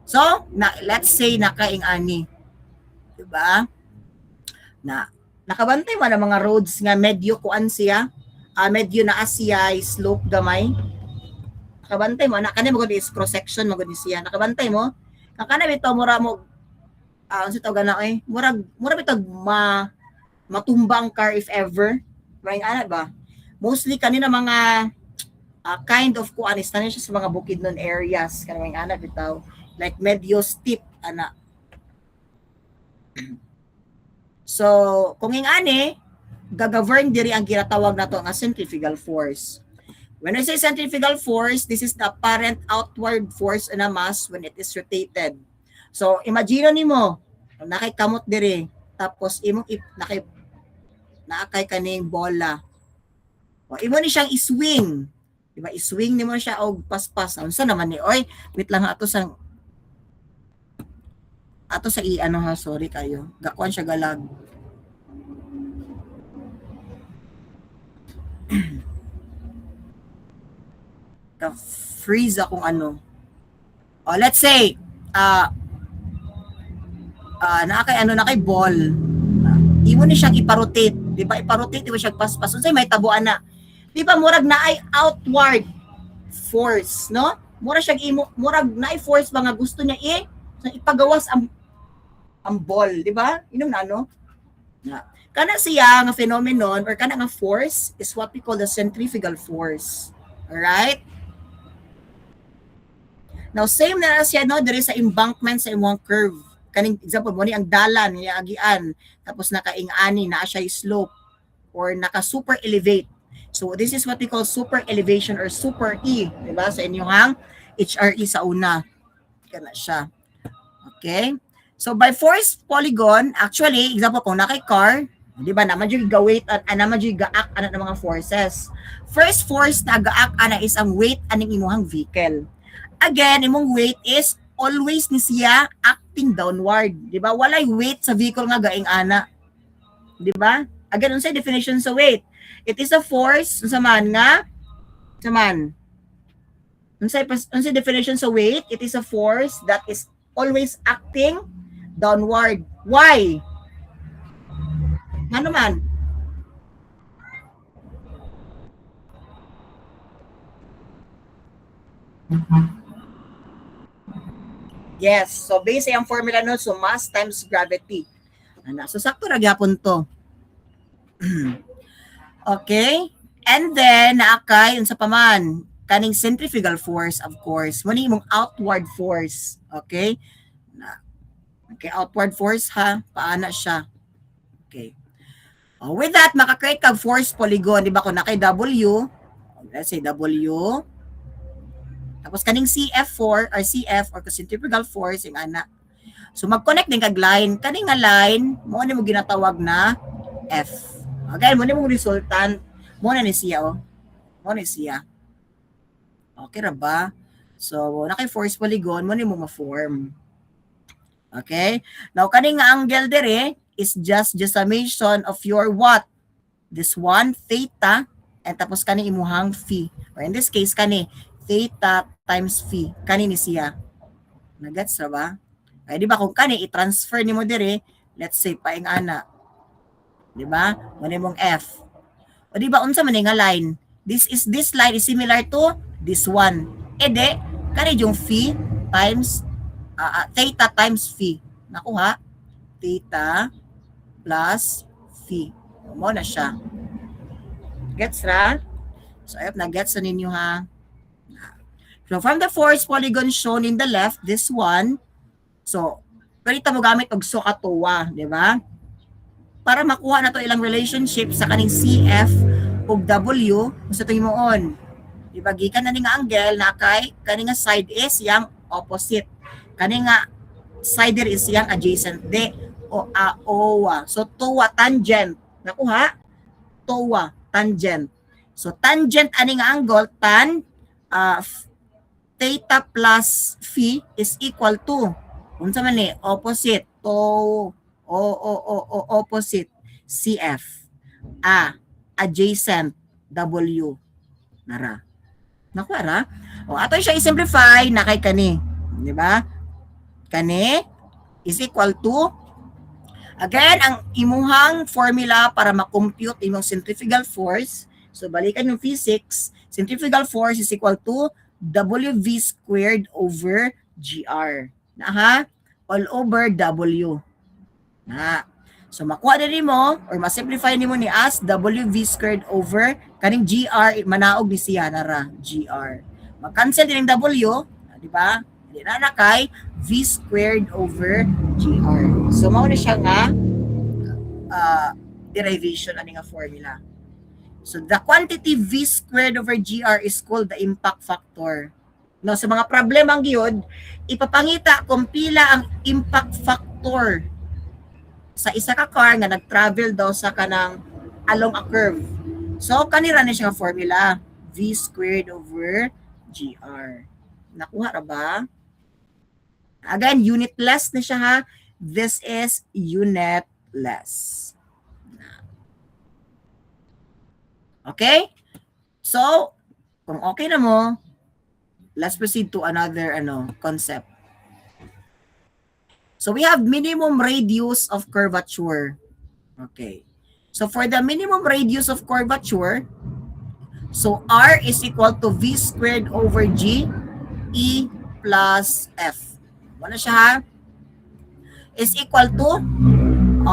So, let's say nakaing-ani. Diba? Nakabantay mo na mga roads nga medyo kuan siya, medyo naa siya slope gamay. Nakabantay mo, kanay magod is cross section magod siya. Nakabantay mo, kanay bitaw mura mo ano sa tawag na mura bitag matumba ang car if ever. Right ana ba? Mostly kanina mga kind of kuan is tanan siya sa mga bukidnon areas kanang ana bitaw like medyo steep ana. So, kung ingani gagovern diri ang ginatawag nato nga centrifugal force. When I say centrifugal force, this is the apparent outward force in a mass when it is rotated. So, imagine nimo, nakay kamot diri, tapos imong naakay kaning bola. O, imo ni siyang iswing. Diba? Iswing nimo siya og paspas. Unsa naman ni? Oy, wait lang ato sa ano ha, sorry kayo. Gakuan siya galag. Freeze akong ano. O, let's say, nakay ball. Imo ni siyang iparotate, di ba? Iparotate, di ba siya paspas? Unsay may tabuan na. Di ba murag naay outward force, no? Murag naay force ba nga gusto niya ipagawas ang ball, di ba? Inom na ano? Kana siya nga phenomenon or kana nga force is what we call the centrifugal force. Alright? Now, same na siya, no? There is sa embankment sa imong curve. Kaning example mo ni ang dalan niya agian tapos nakaing-ani na siya slope or naka-super elevate. So, this is what we call super elevation or super E. Diba? Sa inyong HRE sa una. Kana siya. Okay? So, by force polygon, actually, example, kung naka-car, di ba, naman yung ga-weight at naman yung ga-act ng mga forces. First force na ga-act is ang weight aning imuhang vehicle. Again, imong weight is always ni siya acting downward. Di ba? Walay weight sa vehicle nga gaing ana. Di ba? Again, unsay definition sa weight? It is a force, unsay definition sa weight? It is a force that is always acting downward. Why? Ano man? Yes. So, base ang formula nun. So, mass times gravity. So, sakto ra gyapon to. Okay? And then, naakay, unsa pa man, kaning centrifugal force, of course. Muna imong outward force. Okay? Okay, outward force ha. Paana siya. Okay. With that, makakreate kag force polygon. Di ba kung nakay W, let's say W, tapos kaning CF4 or CF or centrifugal force yung ana. So mag-connect din kag line. Kaning nga line, mo ni mo ginatawag na F. Okay, mo ni mo resultant, mo na ni siya Mo ni siya. Okay ra ba? So nakay force polygon mo ni mo ma-form. Okay? Now kaning nga angle dire is just summation of your what? This one theta and tapos kani imuhang phi. Or in this case kani theta times phi. Kani ni siya. Nagets ra ba? Ay di ba kung kani i-transfer nimo dire, let's say paing ana. Di ba? Mo nimong F. O di ba unsa man nga line? This line is similar to this one. Ede kani yung phi times theta times phi. Nakuha? Theta plus phi. Mo na siya. Gets ra? So, ayop na gets na ninyo ha. So, from the force polygon shown in the left, this one, so, ganito mo gamit og SOHCAHTOA, di ba? Para makuha na to ilang relationship sa kaning CF ug W, gusto ito mo on. Di ba? Gikan na ni nga angle na kay kaning nga side is yang opposite. Kaning nga side is yang adjacent. OA. So, TOA, tangent. Nakuha? TOA, tangent. So, tangent aning angle, tan, theta plus phi is equal to, unsa man ni, opposite, opposite, CF. Adjacent, W. Nara. Nakuha ra? O, ato siya i-simplify na kay kani. Di ba? Kani is equal to, again, ang imuhang formula para ma-compute imong centrifugal force, so balikan yung physics, centrifugal force is equal to WV squared over GR. Na ha? All over W. Na. So makuha na mo, or ma-simplify nimo ni as WV squared over, kaning GR, manaog ni siya na ra, GR. Mag-cancel din yung W, di ba? Hindi na kay V squared over GR. So, mao na siya nga derivation ani nga formula. So, the quantity V squared over GR is called the impact factor. No, sa mga problemang gyud, ipapangita kung pila ang impact factor sa isa ka car nga nag-travel daw sa kanang along a curve. So, kanira na siya nga formula, V squared over GR. Nakuha ra ba? Again, unitless na siya ha. This is unitless. Okay? So, kung okay na mo, let's proceed to another concept. So, we have minimum radius of curvature. Okay. So, for the minimum radius of curvature, so R is equal to V squared over G E plus F. Ano siya ha? Is equal to,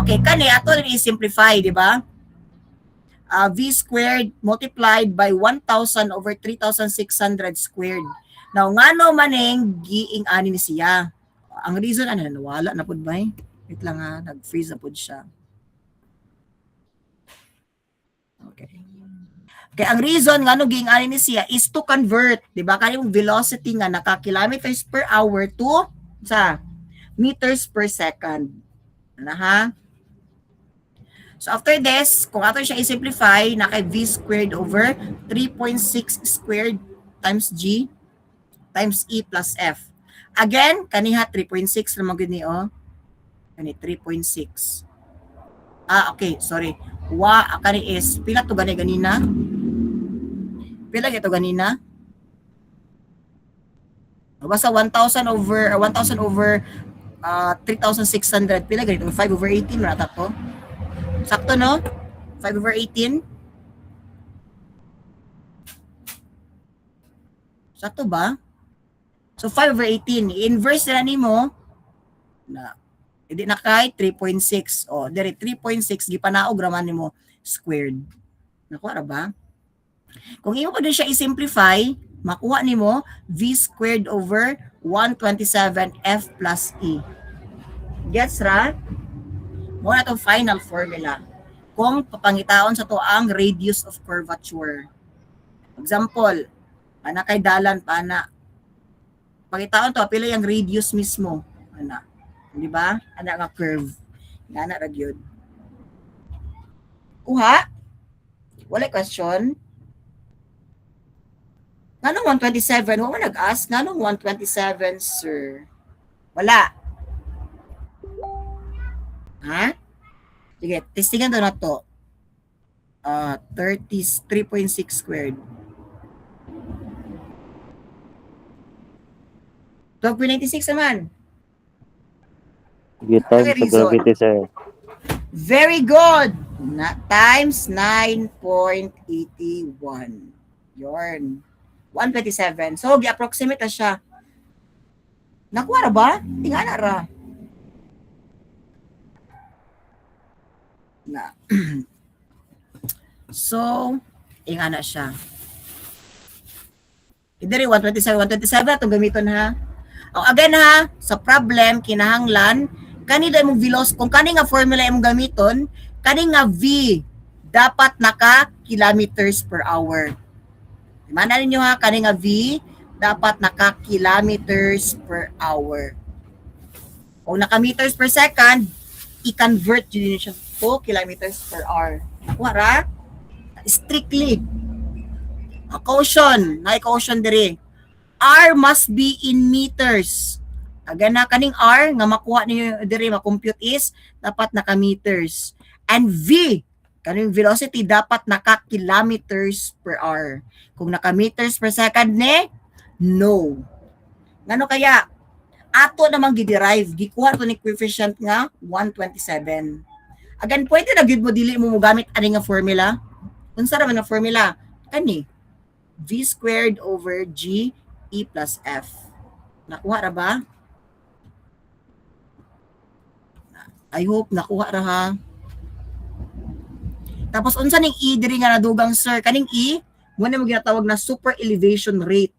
okay, kani, ato rin i-simplify, di ba? V squared multiplied by 1,000 over 3,600 squared. Now, ngano maning giing ani ni siya? Ang reason, nawala na po ba? Wait lang ha, nag-freeze na po siya. Okay. Okay, ang reason nga no giing ani ni siya is to convert, di ba? Kaya yung velocity nga naka-kilometers per hour to sa meters per second. Ano ha? So after this, kung ato siya i-simplify, na kay V squared over 3.6 squared times G times E plus F. Again, kaniha 3.6 na magud ni Kani 3.6. Okay, sorry. Kani is pila to ganina? Pila ito ganina? Basta 1,000 over 3,600. Pila ganito? 5 over 18 rata to. Sakto no? 5 over 18. Sakto ba? So 5 over 18. I-inverse na nimo na hindi na kay 3.6. Dire 3.6 gipanaog raman nimo squared. Nakuha ra ba? Kung imo pa din siya i-simplify, makuha nimo V squared over 127 F plus E. Gets ra? Muna itong final formula. Kung papangitaon sa to ang radius of curvature. Example, ana kay dalan pa na. Pangitaon to, pila yung radius mismo. Ana. Di ba? Ana nga curve. Ana ra gyud. Kuha? Wala question? Nganong 127? Huwag mo nag-ask. Nganong 127, sir? Wala. Ha? Sige, testingan daw na to. 3.6 squared. 12.96 naman. Give time sa gravity, sir. Very good. Times 9.81. Yorn. 127. So, gi-approximate na siya. Nakuha ra ba? Tingala ra. Na. So, ingana siya. Idiri 127, 127 itong gamiton ha. O again ha, sa problem kinahanglan kani da imong velocity kung kani nga formula imong gamiton, kani nga v dapat naka kilometers per hour. Mana ninyo ha, kani nga v dapat naka kilometers per hour. Kung naka meters per second, i-convert yun siya to kilometers per hour. Wara? Strictly. A caution, na caution diri. R must be in meters. Again na kaning R nga makuha niyo diri ma-compute is dapat naka meters. And V kaning velocity dapat naka kilometers per hour. Kung naka meters per second ne, no. Ngano kaya ato namang gi-derive gikuha to ni coefficient nga 127. Again pwede na gyud mo dili mo gamit ani nga formula. Unsa ra man nga formula? Kani V squared over G E plus F. Nakuha ra ba? I hope nakuha ra ha. Tapos unsa ning E diri nga nadugang sir? Kaning E, mo na mo ginatawag na super elevation rate.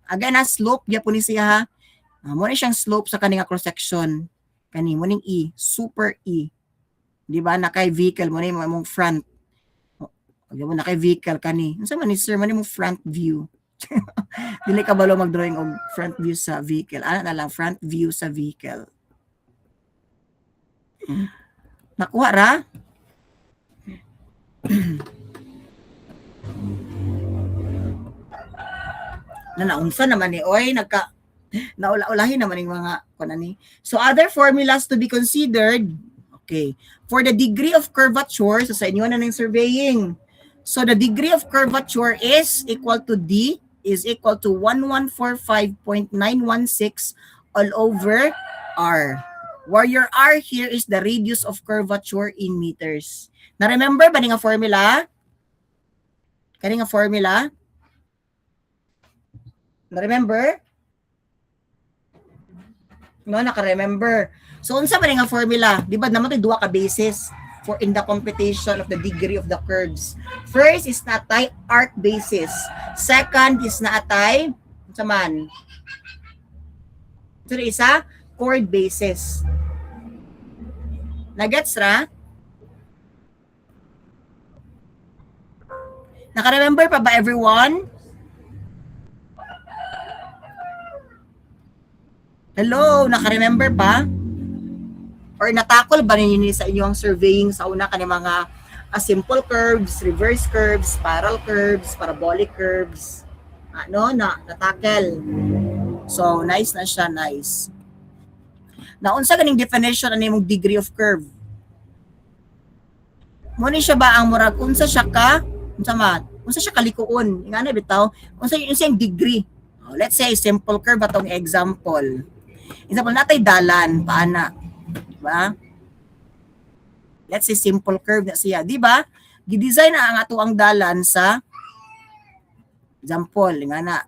Again na slope gyapon ni siya ha. Mo na siyang slope sa kaning cross section. Kani mo ning E, super E. Di ba na kay vehicle mo na imong front. Pag mo na kay vehicle kani. Unsa man ni sir man imong front view. Dili ka balo mag-drawing og front view sa vehicle. Ana na lang front view sa vehicle. Nakuha ra? Naunsa naman ni oy naula-ulahin naman yung mga kunani. So other formulas to be considered. Okay. For the degree of curvature, so sa inyo na ng surveying. So the degree of curvature is equal to D is equal to 1145.916 all over R. Where your R here is the radius of curvature in meters. Na-remember ba nga formula? Kani nga formula? Na-remember? No, naka-remember. So, unsa ba nga formula? Di ba naman ito duwa ka basis for in the computation of the degree of the curves. First is natay arc basis. Second is natay, unsa man? So, isa, chord basis. Nagets ra? Naka-remember pa ba everyone? Hello, naka-remember pa? Or natakol ba ninyo sa inyong surveying sa una kani mga simple curves, reverse curves, spiral curves, parabolic curves? Ano na natakel. So, nice na siya, nice. Now, unsa ganing definition ani mong degree of curve? Mo ni siya ba ang murag unsa siya ka? Unsa man? Unsa siya kalikuon? Ingana bitaw? Unsa yung degree? Oh, let's say simple curve atong example. Example natay dalan paana. Diba? Let's say simple curve na siya, di ba? Gi-design na ang ato ang dalan sa example, nga na.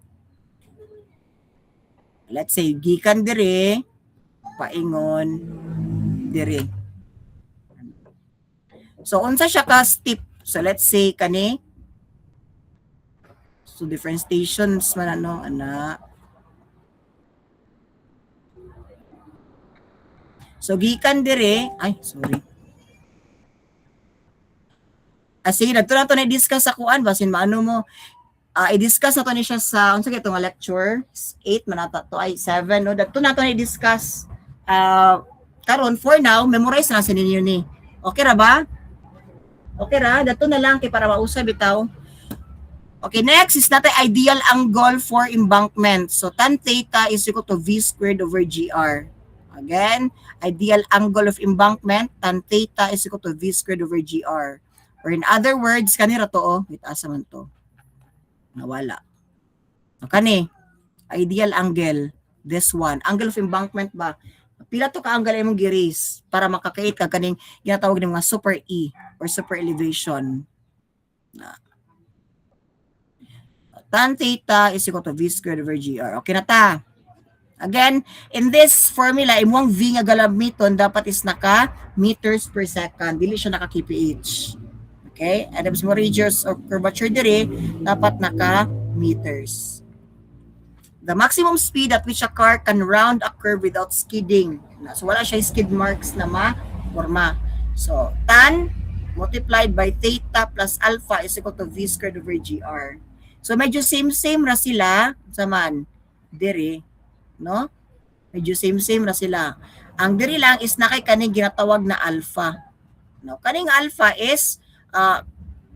Let's say gikan dire paingon dire. So unsa siya ka steep? So let's say kani so different stations man ano ana. So gikan dire, ay sorry. Sige, dagto na to na i-discuss sa kuan basin maano mo. I-discuss na to ni siya sa unsa kay itong lecture 8 man ata to ay 7 no. Dagto na to na i-discuss. Karon for now, memorize na sa ninyo ni. Okay ra ba? Okay ra, dagto na lang kay para mausay bitaw. Okay, next is natin ideal angle for embankment. So tan theta is equal to V squared over GR. Again, ideal angle of embankment, tan theta is equal to V squared over GR. Or in other words, kanira to, oh, wait, asa man to. Nawala. Kani, ideal angle, this one. Angle of embankment ba? Pila to ka-angle imong gi-raise para makakait ka kaning ginatawag ng mga super E or super elevation. Tan theta is equal to V squared over GR. Okay na ta. Again, in this formula, imong V nga galamiton dapat is naka meters per second. Dili siya naka kph. Okay? Adams mo radius or curvature dire, dapat naka meters. The maximum speed at which a car can round a curve without skidding. So, wala siya skid marks na ma-forma. So, tan multiplied by theta plus alpha is equal to V squared over GR. So, medyo same-same ra sila sa man. Dire. No? Medyo same-same ra sila. Ang diri lang is nakay kaning ginatawag na alpha. No? Kaning alpha is,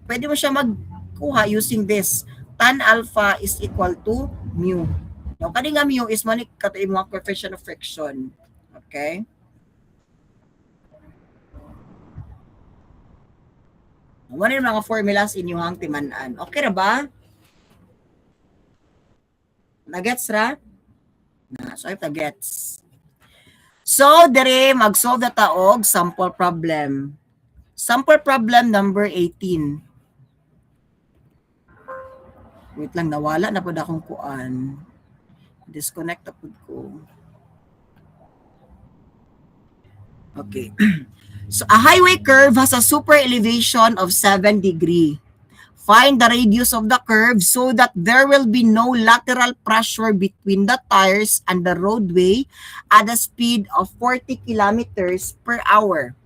pwede mo siya magkuha using this. Tan alpha is equal to mu. No? Kaning nga mu is manik katuig mga coefficient of friction. Okay? Ano yung mga formulas inyong timanan? Okay ra ba? Nagets ra? So, ito gets. So, dire mag-solve na taog sample problem. Sample problem number 18. Wait lang, nawala na po na akong kuan. Disconnect na po ko. Okay. So, a highway curve has a super elevation of 7 degree. Find the radius of the curve so that there will be no lateral pressure between the tires and the roadway at a speed of 40 kilometers per hour.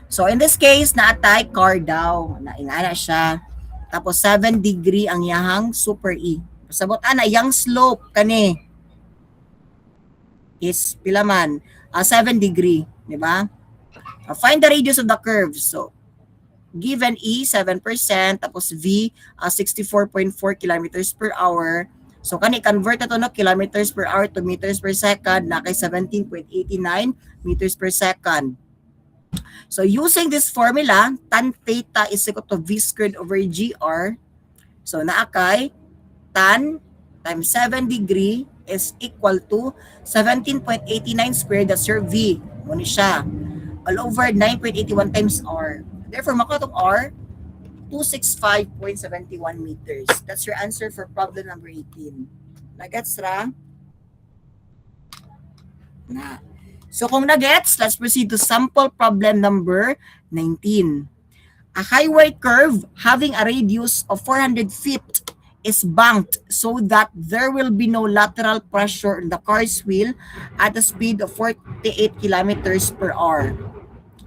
So in this case, naatay car daw. Naingana siya. Tapos 7 degree ang yahang super E. Pasabot ana, yang slope kani is pila man? 7 degree. Diba? Find the radius of the curve. So, given E, 7%, tapos V, 64.4 kilometers per hour. So, convert na to no, kilometers per hour to meters per second, na kay 17.89 meters per second. So, using this formula, tan theta is equal to V squared over GR. So, naakay, tan times 7 degree is equal to 17.89 squared, that's your V. Muna siya. All over 9.81 times R. Therefore, makuha itong R, 265.71 meters. That's your answer for problem number 18. Nagets ra? Na. So kung nagets, let's proceed to sample problem number 19. A highway curve having a radius of 400 feet is banked so that there will be no lateral pressure on the car's wheel at a speed of 48 kilometers per hour.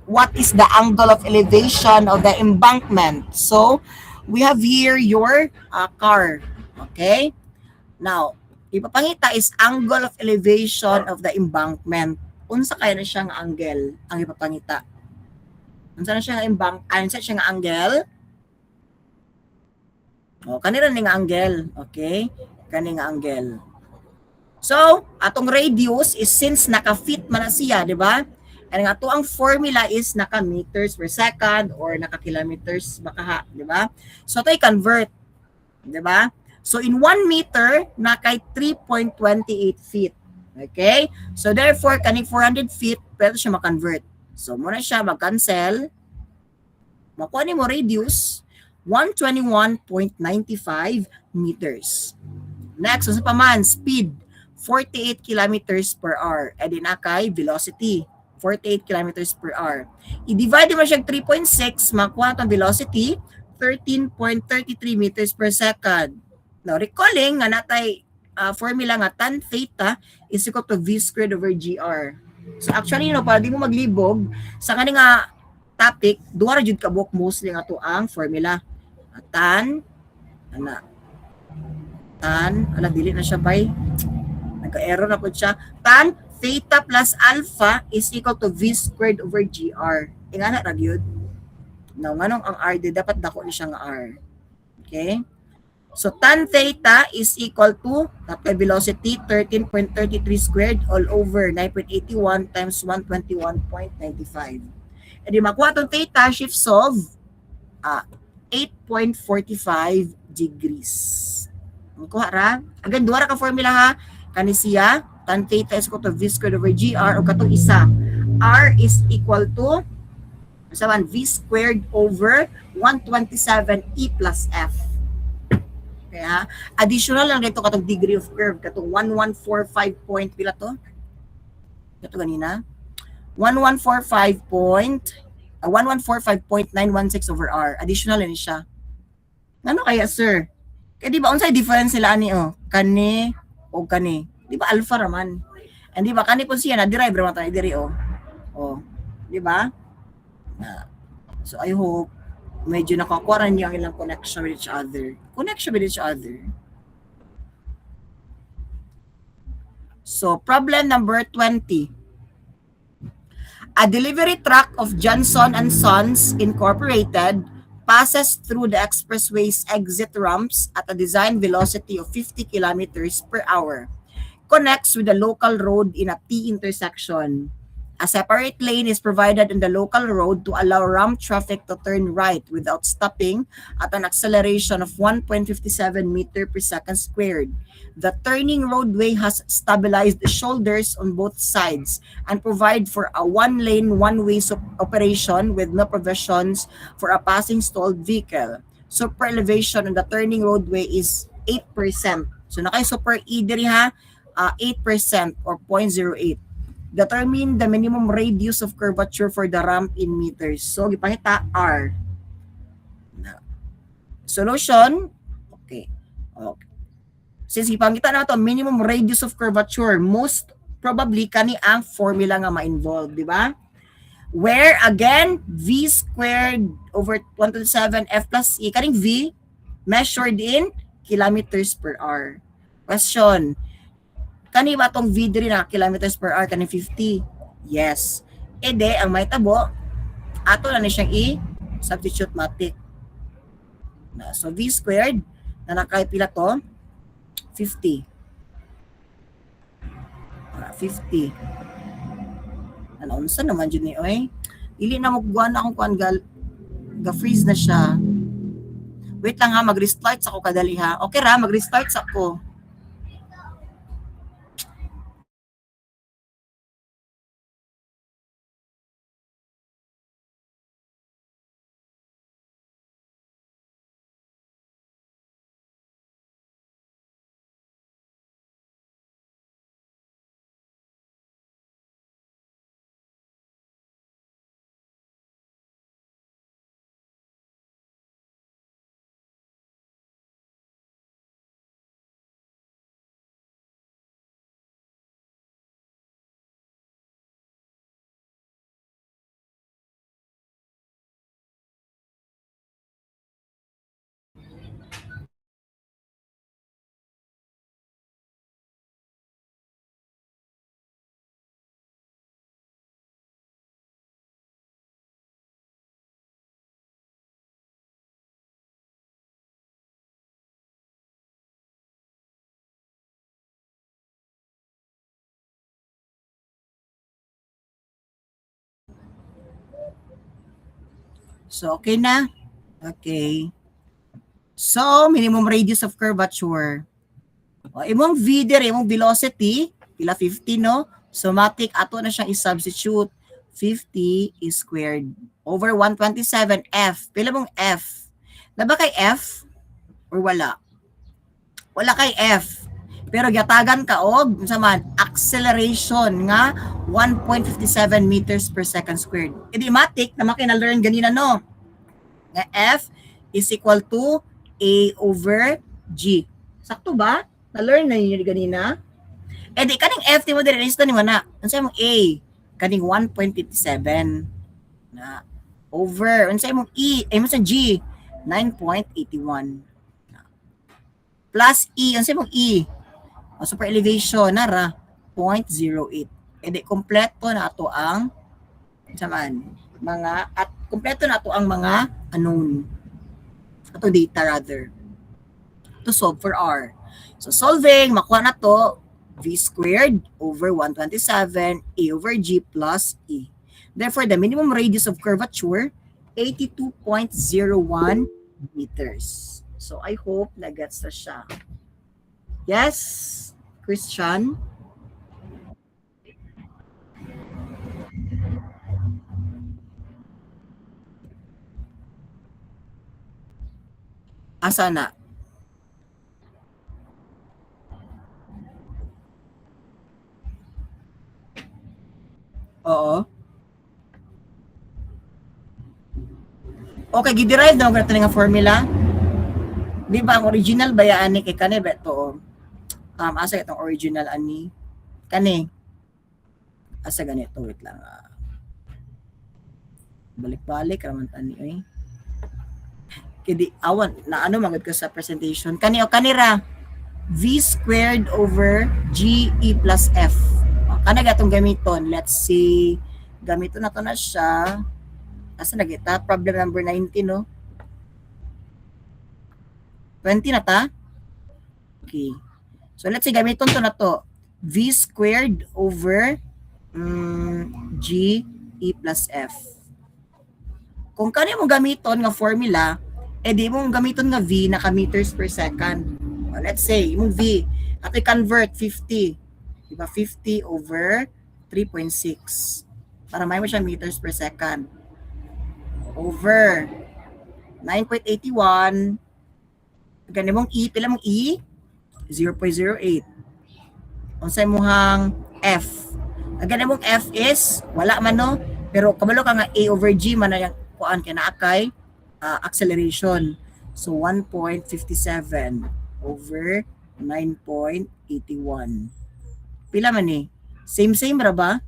What is the angle of elevation of the embankment? So, we have here your car. Okay? Now, ipapangita is angle of elevation of the embankment. Unsa kaya na siyang angle ang ipapangita? Unsa na siya unsa siya nga angle? O, kanira ni nga angle. Okay? Kani nga angle. So, atong radius is since naka-fit man na siya, di ba? And nga to ang formula is naka meters per second or naka kilometers baka, di ba? So ito i-convert, di ba? So in 1 meter naka 3.28 feet. Okay? So therefore kaning 400 feet pwede siya ma-convert. So muna siya mag-cancel. Makuha ni mo radius 121.95 meters. Next, sa paman speed 48 kilometers per hour. E din akay velocity 48 kilometers per hour. I-divide mo siya 3.6, makuha ang velocity, 13.33 meters per second. Now, recalling nga natay formula nga tan theta is equal to V squared over GR. So, actually, para di mo maglibog, sa kaning nga topic, duwa ra jud ka book mostly nga to ang formula. Tan, dili na siya by, nagka-error na po siya. Tan theta plus alpha is equal to V squared over GR. Ingana ra gyud. Now, nganong ang R di dapat dako ni siya nga R. Okay? So tan theta is equal to tapos velocity 13.33 squared all over 9.81 times 121.95. E di makuha tong theta, shift solve 8.45 degrees. Makuha ra. Again, duwa ra ka formula ha. Kani siya tan theta is equal to V squared over GR o katong isa. R is equal to V squared over 127 E plus F. Kaya, additional lang dito katong degree of curve, katong 1145 point, pila to? Ito ganina? 1145 point, 1145.916 over R. Additional lang siya. Ano kaya, sir? Kaya di ba, unsay difference sila ani, oh? Kani o kani. Di ba, alpha raman. And di ba, kani po siya, na-derive raman tayo, diri, oh. Oh. Di ba? So, I hope, medyo nakakuha niyo ang ilang connection with each other. Connection with each other. So, problem number 20. A delivery truck of Johnson and Sons Incorporated passes through the expressway's exit ramps at a design velocity of 50 kilometers per hour. Connects with the local road in a T intersection. A separate lane is provided on the local road to allow ramp traffic to turn right without stopping at an acceleration of 1.57 meter per second squared. The turning roadway has stabilized shoulders on both sides and provide for a one-lane, one-way operation with no provisions for a passing stalled vehicle. Super elevation on the turning roadway is 8%. So nakay super E diri ha, 8% or 0.08. Determine the minimum radius of curvature for the ramp in meters. So, gipangita R. Solution, okay. Since gipangita na ito, minimum radius of curvature, most probably kani ang formula nga ma-involve, di ba? Where, again, V squared over 127 F plus E, kaning V, measured in kilometers per hour. Question, kani ba tong V diri na kilometers per hour kani 50? Yes. Ede ang may tabo ato na ni siyang i-substitute matik. Na so V squared na nakay pila to 50. 50. Ano unsa naman jud ni oy? Dili na mo guan akong kuan ga-freeze na siya. Wait lang ha, mag-restart sa ko kadali ha. Okay ra, mag-restart sa ko. So, okay na? Okay. So, minimum radius of curvature. O, imong V dire, imong velocity, pila 50, no? So, matik, ato na siyang i-substitute. 50 is squared over 127 F. Pila mong F? Na ba kay F? Or wala? Wala kay F. Pero gyatagan ka og unsa man acceleration nga 1.57 meters per second squared. Idiomatic na makina-learn ganina no. Nga F is equal to A over G. Sakto ba? Na-learn na niyo ganina? Eh di kaning F ti mo dire lista ni mo na. Unsa imong A? Kaning 1.57 na over unsa imong E? Ay mo sa G 9.81 plus E, unsa imong E? O, super elevation nara 0.08. E di kompleto na ato ang saman mga at kompleto na ato ang mga unknown. Ato data rather to solve for R. So solving makuha na to V squared over 127 A over G plus E. Therefore, the minimum radius of curvature 82.01 meters. So I hope na gets na siya. Yes, Christian? Asa na? Oo. Okay, giderive daw ganito nga formula. Di ba ang original ba yan kay kani ba to? Asa itong original ani? Kani. Asa ganito, wait lang. Balik-balik raman tani eh. Kidi awan na ano magud ko sa presentation. Kani o kanira v squared over g e plus f. Kana gatong gamiton. Let's see. Gamiton na to na siya. Asa na kita? Problem number 19, no? 20 na ta? Okay. So, let's say, gamiton to na to. V squared over G E plus F. Kung kanya mong gamiton nga formula, di mong gamiton nga V naka meters per second. Let's say, yung V, at i-convert 50. Diba? 50 over 3.6. Para may mo siya meters per second. Over 9.81. Gani mong E, pila mong E? 0.08. Unsay mohang F. Gani mong F is, wala man no, pero kabalo ka nga A over G man na yung kuan kay naa kay acceleration. So 1.57 over 9.81. Pila man ni? Same ra ba?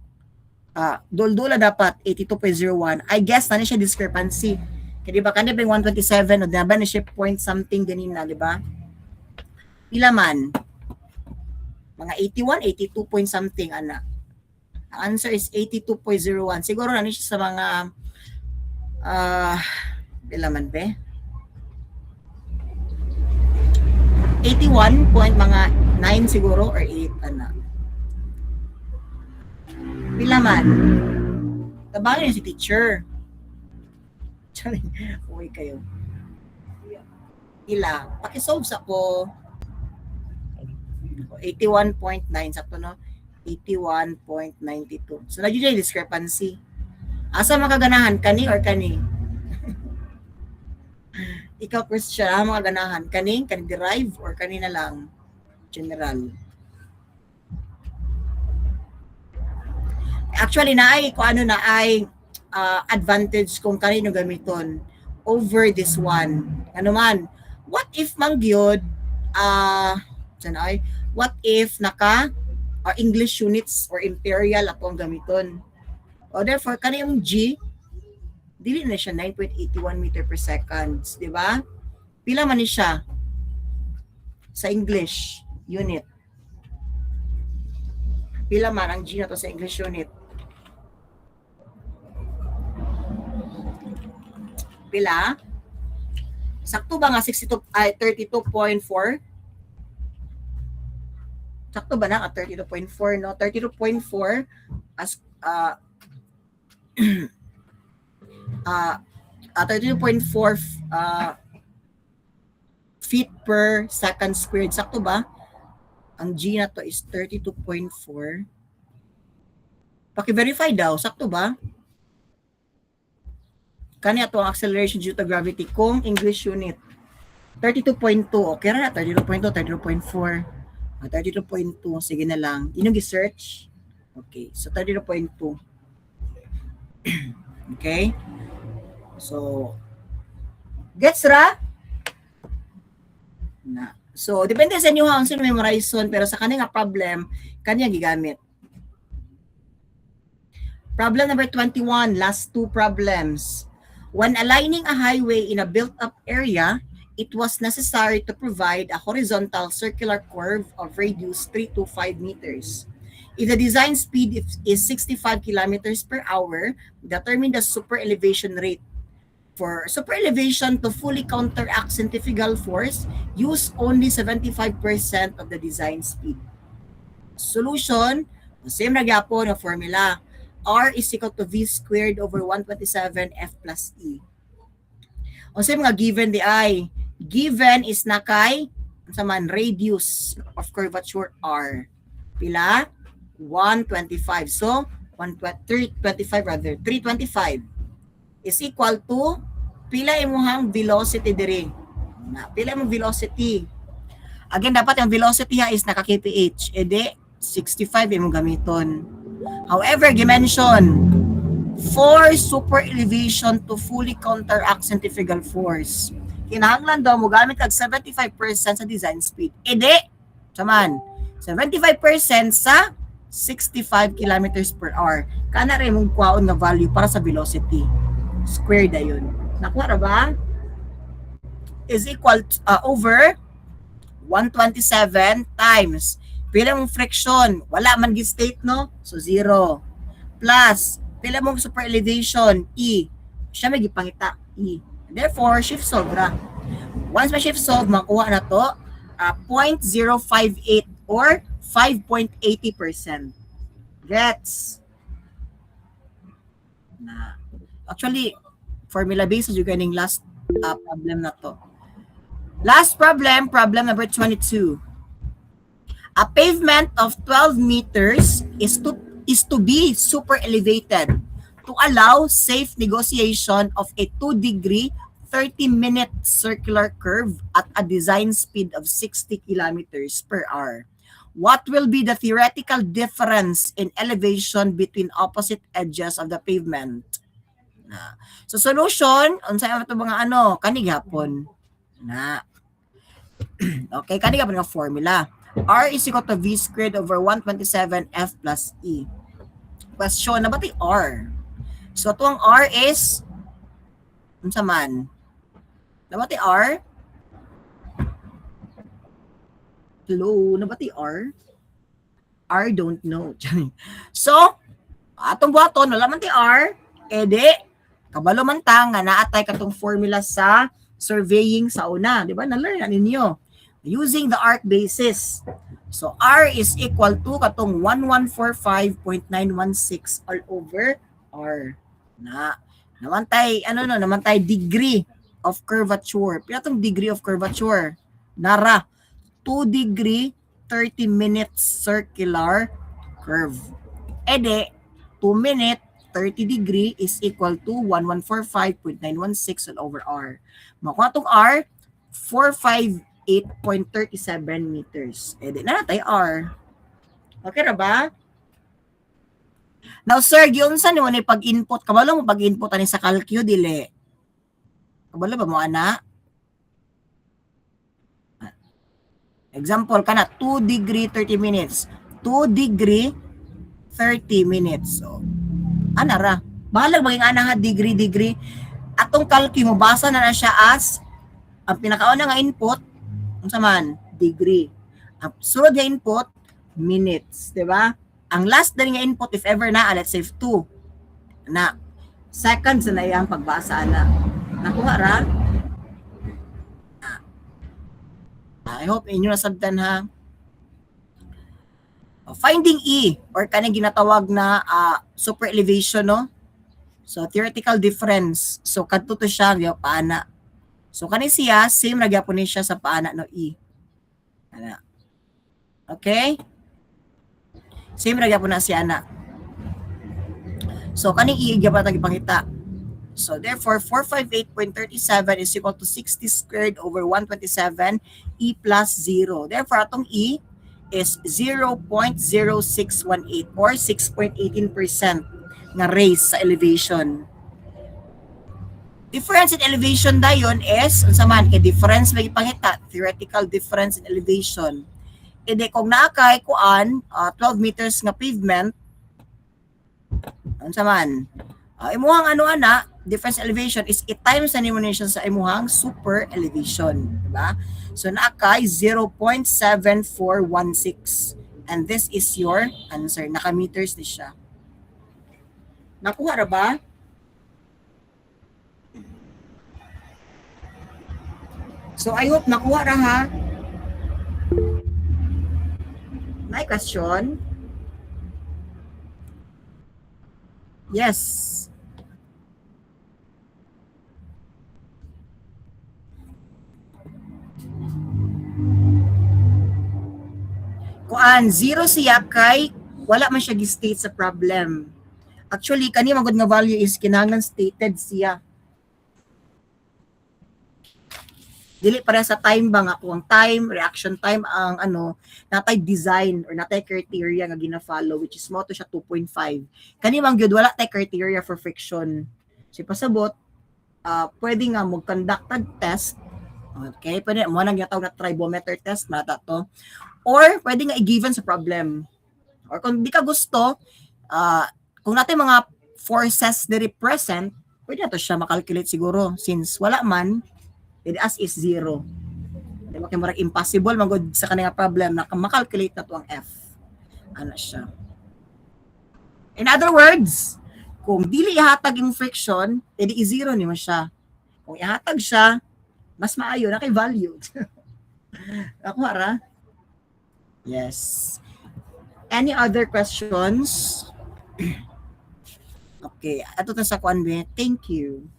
Dul-dula dapat 82.01. I guess na siya discrepancy. Kaya di ba kanina ba yung 127 o diba na siya point something ganina, di ba? Pila man? Mga 81, 82 point something, ana. Ang answer is 82.01. Siguro na siya sa mga pila man ba? 81 point mga 9 siguro or 8, ana. Pila man? Tabangan niyo si teacher. Uy kayo. Pila? Pakisolve sa ko. 81.9 sakto no? 81.92. So nagyo yung discrepancy. Asa makaganahan? Kani or kani? Ikaw Christian, mga ganahan? Kani derive or kani na lang? General. Actually, naay kung ano na ay advantage kung kanino gamiton over this one. Ano man, what if mangyod, what if naka English units or imperial atong gamiton? O therefore, kaniyong G, dili na siya 9.81 meter per second. Di ba? Pila man ni siya sa English unit? Pila man ang G na to sa English unit? Pila? Sakto ba nga 32.4? Sakto ba na 32.4 no? 32.4 as 32.4 feet per second squared. Sakto ba? Ang G na to is 32.4. Paki-verify daw. Sakto ba? Kani ato ang acceleration due to gravity kung English unit 32.2. Okay ra na 32.2, 32.4. 32.2 sige na lang. Inong gi-search. Okay, so 32.2. Okay? So gets ra? Na. So depende sa inyo ang sino memorization pero sa kanang problem kanya gigamit. Problem number 21, last two problems. When aligning a highway in a built-up area, it was necessary to provide a horizontal circular curve of radius 3 to 5 meters. If the design speed is 65 kilometers per hour, determine the super elevation rate. For super elevation to fully counteract centrifugal force, use only 75% of the design speed. Solution, same na gyapon ang formula. R is equal to V squared over 127 F plus E. O sa mga given di ay, given is na kay sa man radius of curvature R. Pila? 125. So, 325 rather. 325 is equal to pila imuhang velocity diri. Pila imong velocity. Again, dapat yung velocity ha is naka-kph. Edi, 65 imong gamiton. However, gimension, for super elevation to fully counteract centrifugal force, kinahanglan daw mo gamit kag 75% sa design speed. Edi, saman, 75% sa 65 kilometers per hour. Kana rin mong kwaon nga value para sa velocity. Square da yun. Nakuha ra ba? Is equal to, over 127 times. Pila mong friction? Wala man gi-state, no? So, 0. Plus, pila mong super elevation? E. Siya may gipangita. E. Therefore, shift solve ra. Once ma-shift solve, makuha na to 0.058 or 5.80%. Gets? Na. Actually, formula based yung ganing last problem na to. Last problem, problem number 22. A pavement of 12 meters is to be super elevated to allow safe negotiation of a 2-degree 30-minute circular curve at a design speed of 60 kilometers per hour. What will be the theoretical difference in elevation between opposite edges of the pavement? So solution, unsay ato mga kanig hapon na. Okay, kanig hapon nga formula. R is equal to V squared over 127 F plus E. Question, na ba ito R? So ito ang R is unsa man? Nabati R? Hello, nabati R? R don't know. So, atong buhaton, wala man ti R, edi, kabalo man ta nga naatay katong formula sa surveying sa una. Di ba? Na-learn na ninyo. Using the arc basis. So, R is equal to katong 1145.916 all over R. Namantay, namantay degree of curvature. Pila tong degree of curvature? Nara, 2 degree 30 minutes circular curve. Ede, 2 minute 30 degree is equal to 1145.916 all over R. Makuha tong R, 458.37 meters. Ede na natay R. Okay na ba? Now, sir, giunsa ni mo ni pag-input? Kabalo mo pag-input ani sa calcu, dili? Kabalo ba mo, ana? Example, kana 2 degree 30 minutes. 2 degree 30 minutes. So, ana ra. Bahalag maging ana ha, degree. Atong calcu mo, basa na siya as ang pinakauna nga input, unsa man, degree. Ang sunod nga input, minutes. Diba? Ang last din nga input, if ever na, let's say 2. Na, seconds na iyang pagbasa na. Nakuha ra? I hope inyo nasabtan ha. Finding E, or kanang ginatawag na super elevation, no? So, theoretical difference. So, kadto to siya, yung paana. So, kanin siya, same na gyapon ni siya sa paana, no? E. Ana. Okay? Same na gyapon na siya, na. So, kaning E, gyapon na ipangita. So, therefore, 458.37 is equal to 60 squared over 127 E plus 0. Therefore, atong E is 0.0618 or 6.18% nga raise sa elevation. Difference in elevation dayon is, unsa man, difference may ipangita, theoretical difference in elevation. Ede kung naakay kuan 12 meters nga pavement, unsa man, imuhang difference elevation is i-times na nimo siya sa imuhang super elevation, diba? So naakay 0.7416 and this is your answer. Naka-meters ni siya. Nakuha ra ba? So I hope nakuha ra ha. May question? Yes. Kuan, 0 siya kay wala man siya gi-state sa problem. Actually, kani magud nga value is kinahanglan stated siya. Dili para sa time ba nga kung ang time, reaction time ang natay design or natay criteria nga gina-follow which is mo to siya 2.5. Kani mang gyud wala tay criteria for friction. Si pasabot pwede nga mo conducted test. Okay, pwede mo nang ginatawag na tribometer test mata to. Or pwede nga i-given sa problem. Or kung di ka gusto, kung natin mga forces diri present, pwede na to siya makalculate siguro since wala man, as is zero. Di ba kaya marag impossible magod sa kanila problem na makalculate na to ang F. Ano siya? In other words, kung dili ihatag yung friction, edi i-zero ni mo siya. Kung ihatag siya, mas maayo na kay value. Ako ara? Yes. Any other questions? Okay, ato ta sa kuan be. Thank you.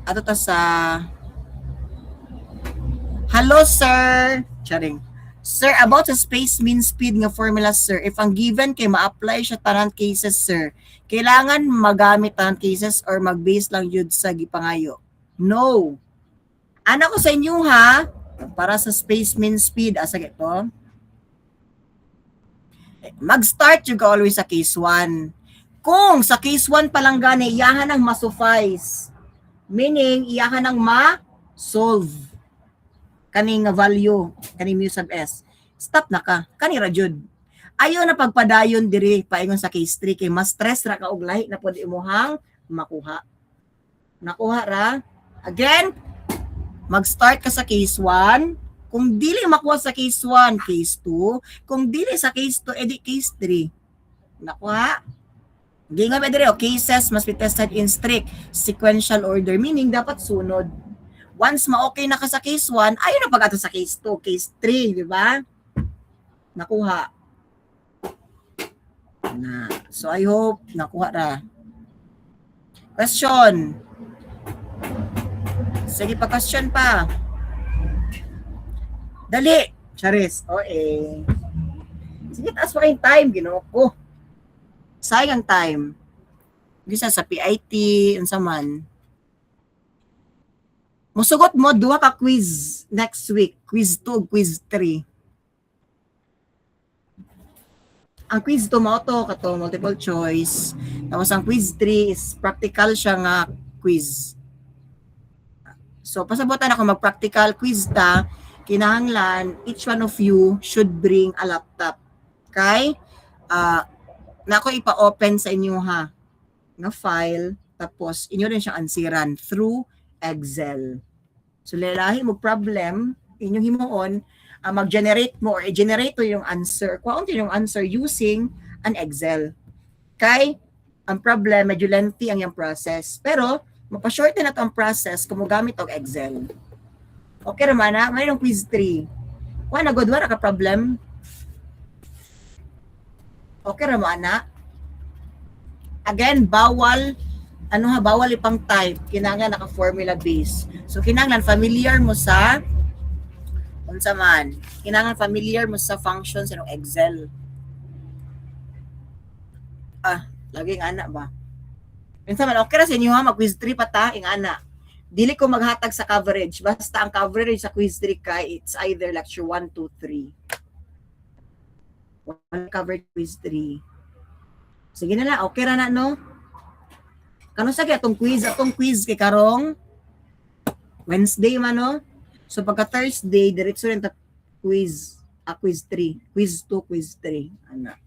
Ato ta sa hello sir. Charing. Sir, about sa space mean speed nga formula sir, if ang given kay ma-apply siya tanan cases sir, kailangan magamit tanan cases or mag-base lang yun sa gipangayo? No. Ana ko sa inyo ha, para sa space mean speed, asa ito? Mag-start you ka always sa case 1. Kung sa case 1 pa lang gani, iyahan ang ma-suffice. Meaning, iyahan ang ma-solve. Kaning value, kaning mu sub S. Stop na ka. Kani ra jud. Ayaw na pagpadayon diri paingon sa case 3 kay mas stress ra ka og lahi na pud imuhang makuha. Nakuha ra. Again, mag-start ka sa case 1. Kung dili makuha sa case 1, case 2. Kung dili sa case 2, edi case 3. Nakuha? Hindi nga ba dire, cases must be tested in strict sequential order. Meaning, dapat sunod. Once ma-okay na ka sa case 1, ayun na pag-ato sa case 2, case 3, di ba? Nakuha. Na. So, I hope nakuha ra. Question. Sige pa, question pa. Dali. Charis. Okay. Sige, taas pa kayong time. Ginoo ko. Sayang time. Gisa sa PIT, unsa man. Musugot mo, 2 ka quiz next week. Quiz 2, quiz 3. Ang quiz 2 mo to, kato multiple choice. Tapos ang quiz 3 is practical siya nga quiz. So, pasabutan ako mag-practical quiz ta, kinahanglan, each one of you should bring a laptop. Okay? Na ako ipa-open sa inyo ha, na file, tapos inyo rin siyang ansiran through Excel. So, lalahi mo problem, inyong himuon, mag-generate mo or i-generate to yung answer. Kung yung answer using an Excel. Okay? Ang problem, medyo lengthy ang yung process. Pero, mapashorten na ito ang process kung gamit og Excel. Okay naman na, mayroong quiz 3. Kung nagod, wala ka problem. Okay naman na. Again, bawal ipang type. Kinanglan naka-formula base. So, kinanglan familiar mo sa unsa man. Kinanglan familiar mo sa functions ng Excel. Laging anak ba? Minsan man, okay ra sa inyo ha, mag-quiz 3 pa ta, ing ana. Dili ko maghatag sa coverage. Basta ang coverage sa quiz 3 kay, it's either lecture 1, 2, 3. One coverage quiz 3. Sige na lang, okay ra na, no? Kano sa atong quiz kay karong Wednesday man, no? So pagka Thursday, diretso rin ta quiz, quiz 3. Quiz 2, quiz 3. Ana.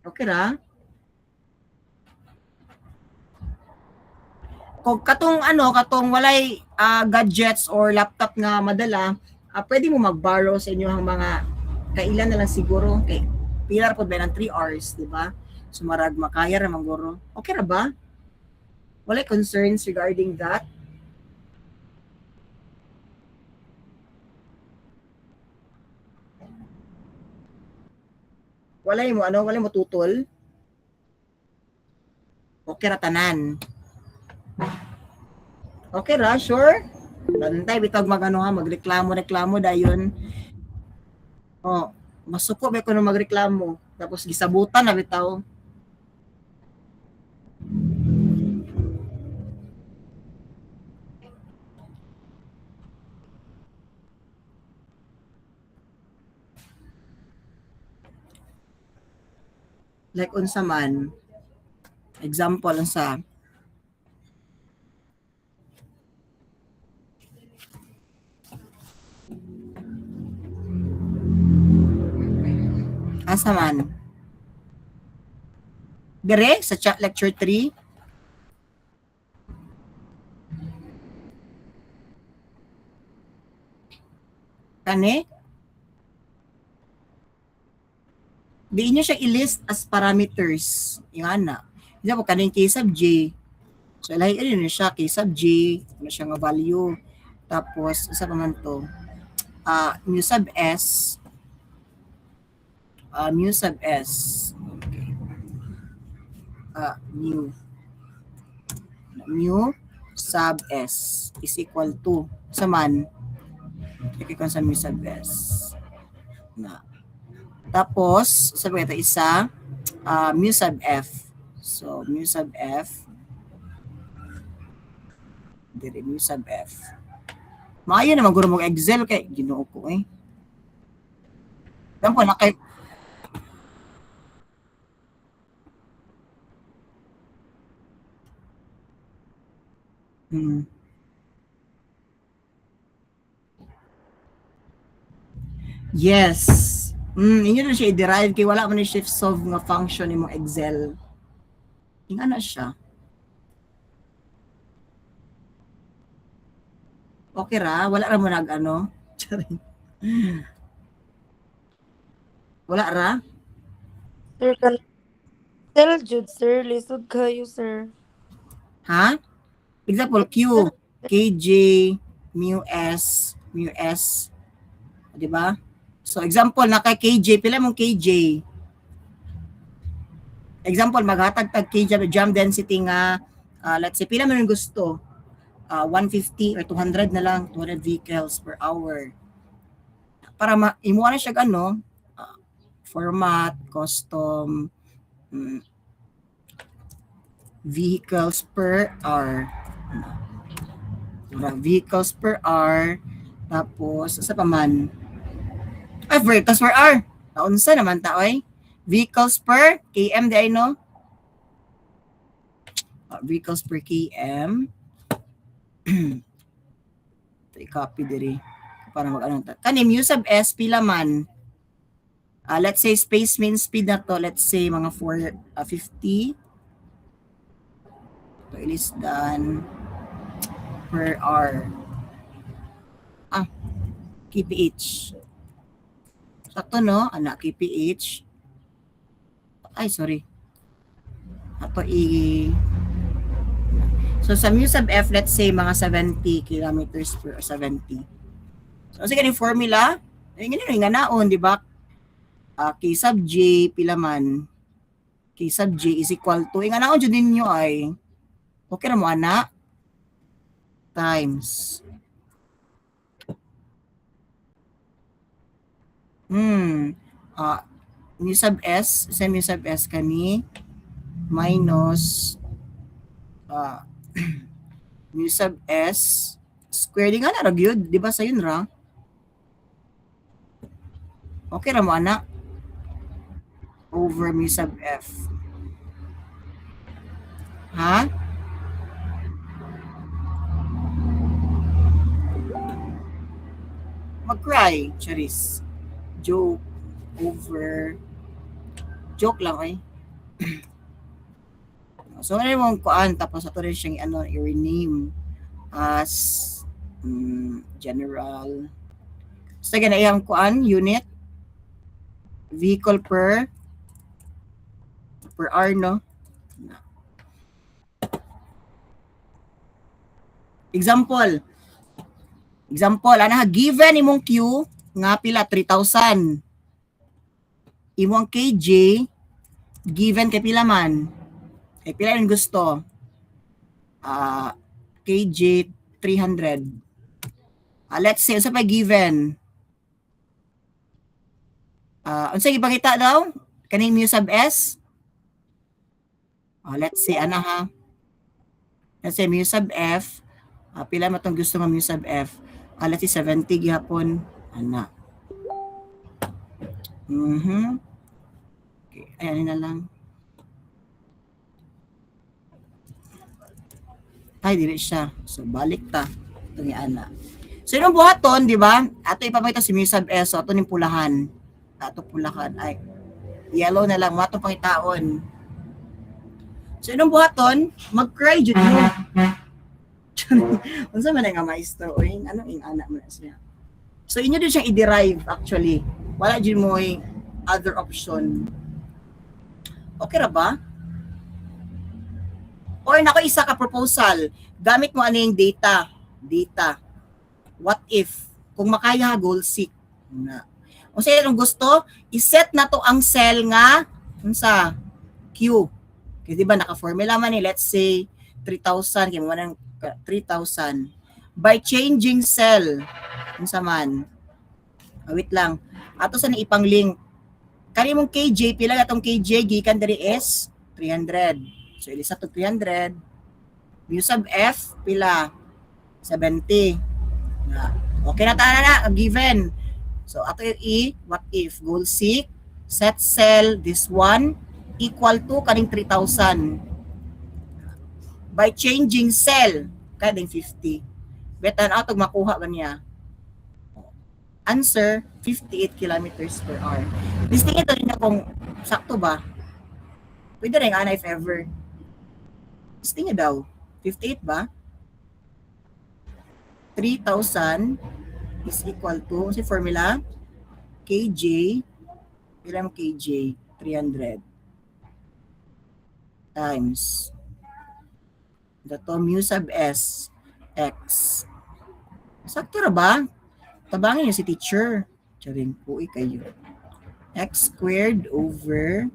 Okay ra? Kung katong walay gadgets or laptop nga madala, pwede mo mag-borrow sa inyong mga kailan na lang siguro kay pilar po ba ng 3 hours, di ba? So marag makaya ra mangguro. Okay ra ba? Walay concerns regarding that? Walay mo tutol? Okay ra tanan. Okay ra, sure? Bantay bitag magreklamo dayon. Masuko ba ko no magreklamo tapos gisabutan na bitaw. Like unsa man. Example unsa? Asa man? Dire sa lecture 3. Kani? Di niyo siya i-list as parameters. Yung ana. Hindi po kaning k sub j. So, lahi rin siya k sub j. Ano siya nga value. Tapos, isa pa man to. Mu sub s. Mu sub s. Okay. Mu sub s is equal to sa man. Okay, kung sa mu sub s. Na. Tapos, sabi ito isa, mu sub f. So, mu sub f. Dire, mu sub f. Maayo naman guro mong Excel kay ginoo ko eh. Yan po, Yes. Inyo na siya i-derive kay wala man ni shift solve nga function ni mo Excel. Inga na siya. Okay ra, wala ra mo nag ano. Wala ra. Sir, tell Jude, sir. Lisod kayo, sir. Ha? Example Q, KJ, mu S, di ba? So example na kay KJ, pila mong KJ? Example maghatag tag KJ jam density nga let's say pila man yung gusto? 150 or 200 na lang, 200 vehicles per hour. Para imo na siya ano, format, custom, vehicles per hour. Vehicles per hour. Tapos, sa pa man? Vehicles per hour. Naunsa naman ta, oy? Vehicles per km, di ay no? Vehicles per km. Ito, i-copy diri. Para mag-ano ta. Kani, mu sub s, pila man. Let's say, space mean speed na to. Let's say, mga 450. So, less than per hour. KPH. Sakto, no? Anak, KPH. Ay, sorry. Ato So, sa mu sub F, let's say, mga 70 kilometers per 70. So, kasi ganyung formula, ganyan nga naon, di ba? K sub J, pila man. K sub J is equal to, nga naon dyan ninyo ay, okay na mo, anak? Times. Mu sub S, sa mu sub S kani, minus, mu sub S, square di nga na ragyod, di ba sa yun ra? Okay ra mo, anak? Over mu sub F. Ha? Mag-cry, Charis. Joke over. Joke lang, eh. So, ano yung kuan, tapos ito rin siyang i-rename as general. So, again, yung kuan, unit, vehicle per hour, no? Example, given imong Q nga pila 3,000. Imong KJ given kay pila man? Kay pila rin gusto? KJ 300. Let's say unsa pa given? Unsa gipakita daw? Kaning mu sub S? Let's say ana ha. Let's say mu sub F. Pila matong gusto nga mu sub F? Let's say 70 gihapon. Ana. Okay, ayan na lang. Ay, dili siya. So, balik ta. Ito ni Ana. So, yung buhaton, di ba? Ato ipapakita si mu sub S. So, ato ning pulahan. Ato pulahan. Ay, yellow na lang. Ato pangitaon. So, yung buhaton, mag-cry dyan mo. Unsa man nga maestro? O yung ano, yung anak mo na siya. So, inyo din siyang i-derive actually. Wala dyan mo yung other option. Okay ra ba? Or nako isa ka proposal, gamit mo ano yung data. Data. What if? Kung makaya, goal seek. Na. Kung sa'yo yung gusto, iset na to ang cell nga sa Q. Kasi diba, naka-formula man eh, let's say, 3,000. Kaya mo ng 3,000. By changing cell, sa man. Wait lang. Ato sa ipang link. Kani mong KJ, pila nga itong KJ, gikan dari is 300. So, ilisa to 300. Mu sub F, pila? 70. Okay na tayo na, given. So, ato yung E, what if? Goal seek, set cell, this one, equal to kaning 3,000. By changing cell, kading 50. Betan out, makuha ba niya? Answer, 58 kilometers per hour. Listing ito rin na kung sakto ba? Pwede rin, Ana, if ever. Listing niya daw. 58 ba? 3,000 is equal to, si formula, kj, ilang kj? 300 times dato mu sub s x. Sakto ra ba? Tabangin niyo si teacher. Charing po kayo. X squared over